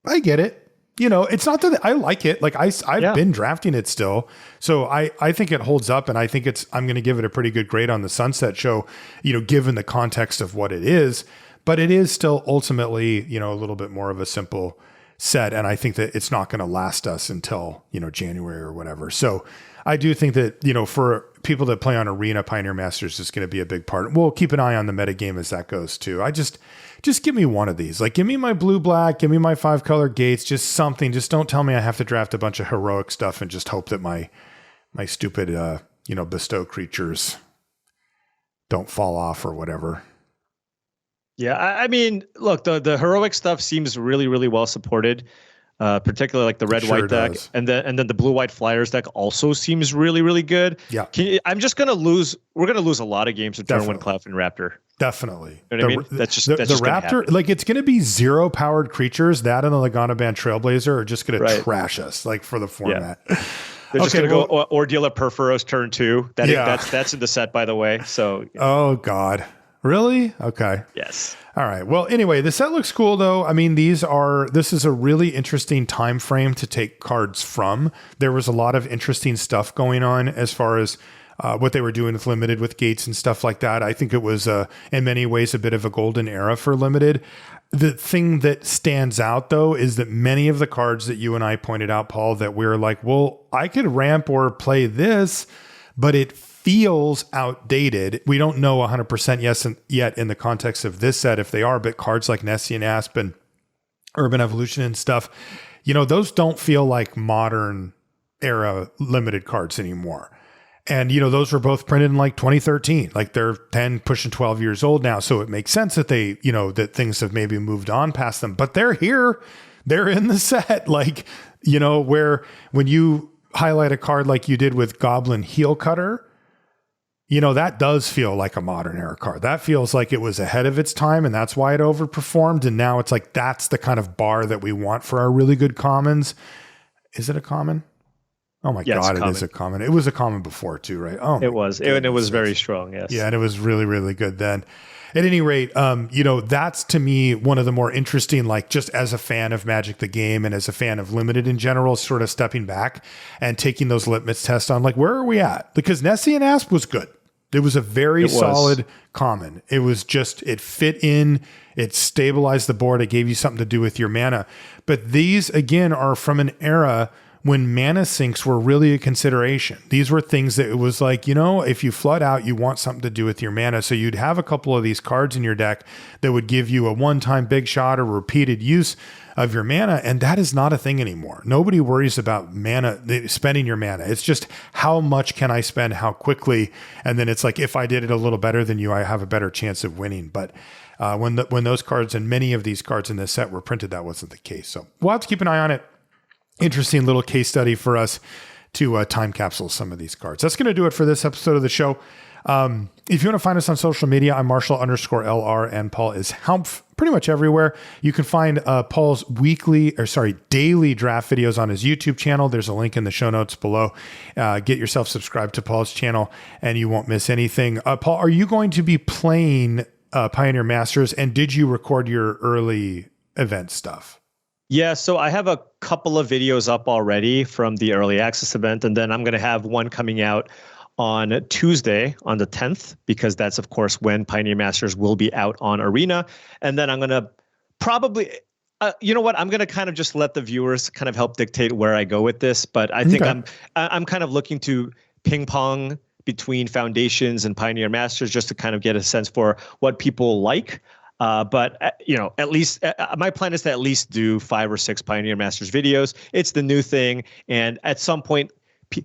I get it. It's not that I like it. Like I've been drafting it still. So I think it holds up, and I think I'm going to give it a pretty good grade on the Sunset show, given the context of what it is. But it is still ultimately, a little bit more of a simple set. And I think that it's not going to last us until, January or whatever. So I do think that, for people that play on Arena, Pioneer Masters is going to be a big part. We'll keep an eye on the metagame as that goes too. Just give me one of these. Like, give me my blue-black, give me my 5-color Gates, just something. Just don't tell me I have to draft a bunch of heroic stuff and just hope that my stupid, bestow creatures don't fall off or whatever. Yeah, I mean, look, the heroic stuff seems really, really well supported, particularly like the red-white deck, and then the blue-white Flyers deck also seems really, really good. Yeah, I'm just gonna lose. We're gonna lose a lot of games with turn 1 Cloudfin Raptor. Definitely. You know what I mean? That's just the Raptor. Like, it's going to be 0-powered creatures. That and the Lagana Band Trailblazer are just going to trash us, like, for the format. Yeah. They're just going to go Ordeal of Perforos turn 2. That's in the set, by the way. So. Oh God. Really? Okay. Yes. All right. Well, anyway, the set looks cool though. I mean, this is a really interesting time frame to take cards from. There was a lot of interesting stuff going on as far as what they were doing with Limited, with Gates and stuff like that. I think it was in many ways a bit of a golden era for Limited. The thing that stands out though is that many of the cards that you and I pointed out, Paul, that we're like, well, I could ramp or play this, but it feels outdated. We don't know 100% yet in the context of this set if they are, but cards like Nessian Asp and Urban Evolution and stuff, those don't feel like modern era Limited cards anymore. And, those were both printed in like 2013, like they're 10 pushing 12 years old now. So it makes sense that they, that things have maybe moved on past them, but they're here, they're in the set. Like, where when you highlight a card like you did with Goblin Heel Cutter, that does feel like a modern era card. That feels like it was ahead of its time, and that's why it overperformed. And now it's like, that's the kind of bar that we want for our really good commons. Is it a common? Oh my God, it is a common. It was a common before too, right? Oh, it was. And it was very strong. Yes. Yeah. And it was really, really good then. At any rate, that's to me one of the more interesting, like, just as a fan of Magic the game and as a fan of Limited in general, sort of stepping back and taking those litmus tests on, like, where are we at? Because Nessian Asp was good. It was a very solid common. It was just, it fit in, it stabilized the board, it gave you something to do with your mana. But these, again, are from an era when mana sinks were really a consideration. These were things that it was like, if you flood out, you want something to do with your mana. So you'd have a couple of these cards in your deck that would give you a one-time big shot or repeated use of your mana. And that is not a thing anymore. Nobody worries about mana, spending your mana. It's just, how much can I spend, how quickly? And then it's like, if I did it a little better than you, I have a better chance of winning. But when those cards, and many of these cards in this set were printed, that wasn't the case. So we'll have to keep an eye on it. Interesting little case study for us to time capsule some of these cards. That's going to do it for this episode of the show. If you want to find us on social media, I'm Marshall_LR and Paul is Humph pretty much everywhere. You can find Paul's daily draft videos on his YouTube channel. There's a link in the show notes below. Get yourself subscribed to Paul's channel and you won't miss anything. Paul, are you going to be playing Pioneer Masters, and did you record your early event stuff? Yeah, so I have a couple of videos up already from the early access event, and then I'm going to have one coming out on Tuesday on the 10th, because that's, of course, when Pioneer Masters will be out on Arena. And then I'm going to Probably. You know what? I'm going to kind of just let the viewers kind of help dictate where I go with this, but I think I'm kind of looking to ping pong between Foundations and Pioneer Masters just to kind of get a sense for what people like. But at least my plan is to at least do 5 or 6 Pioneer Masters videos. It's the new thing, and at some point,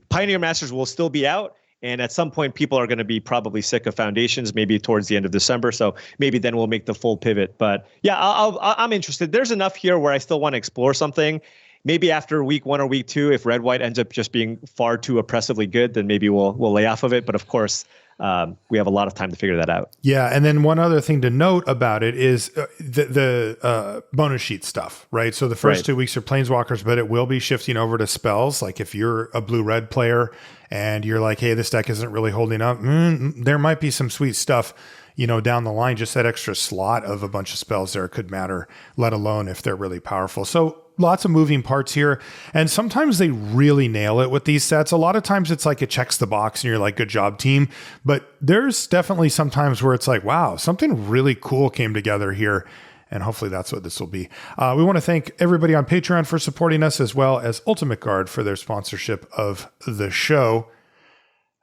Pioneer Masters will still be out. And at some point, people are going to be probably sick of Foundations, maybe towards the end of December. So maybe then we'll make the full pivot. But yeah, I'm interested. There's enough here where I still want to explore something. Maybe after week 1 or week 2, if red white ends up just being far too oppressively good, then maybe we'll lay off of it. But of course, we have a lot of time to figure that out. Yeah, and then one other thing to note about it is the bonus sheet stuff, right? So the first 2 weeks are Planeswalkers, but it will be shifting over to spells. Like if you're a blue-red player and you're like, hey, this deck isn't really holding up, there might be some sweet stuff, down the line. Just that extra slot of a bunch of spells there could matter, let alone if they're really powerful. So lots of moving parts here. And sometimes they really nail it with these sets. A lot of times it's like it checks the box and you're like, good job, team. But there's definitely some times where it's like, wow, something really cool came together here. And hopefully that's what this will be. We want to thank everybody on Patreon for supporting us, as well as Ultimate Guard for their sponsorship of the show.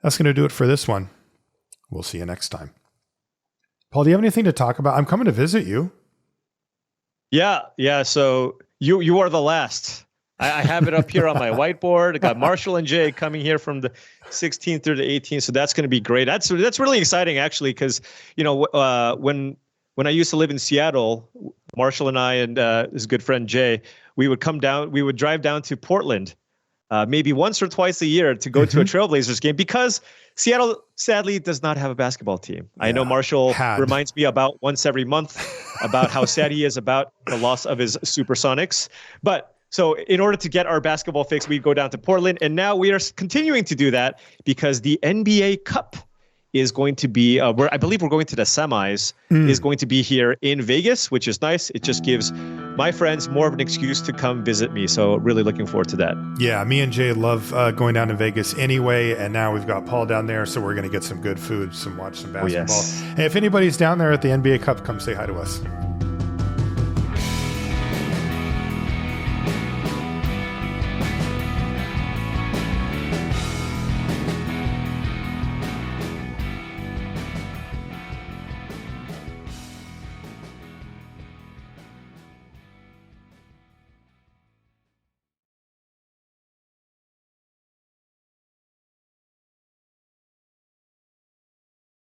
That's going to do it for this one. We'll see you next time. Paul, do you have anything to talk about? I'm coming to visit you. Yeah. So you are the last. I have it up here on my whiteboard. I got Marshall and Jay coming here from the 16th through the 18th. So that's going to be great. That's really exciting, actually, because when I used to live in Seattle, Marshall and I and his good friend Jay, we would drive down to Portland maybe once or twice a year to go to a Trailblazers game, because Seattle sadly does not have a basketball team. Yeah, I know Marshall reminds me about once every month about how sad he is about the loss of his Supersonics. But so in order to get our basketball fix, we go down to Portland, and now we are continuing to do that because the NBA Cup is going to be, I believe we're going to the semis, is going to be here in Vegas, which is nice. It just gives my friends more of an excuse to come visit me. So really looking forward to that. Yeah, me and Jay love going down to Vegas anyway. And now we've got Paul down there. So we're going to get some good food, watch some basketball. Oh, yes. And if anybody's down there at the NBA Cup, come say hi to us.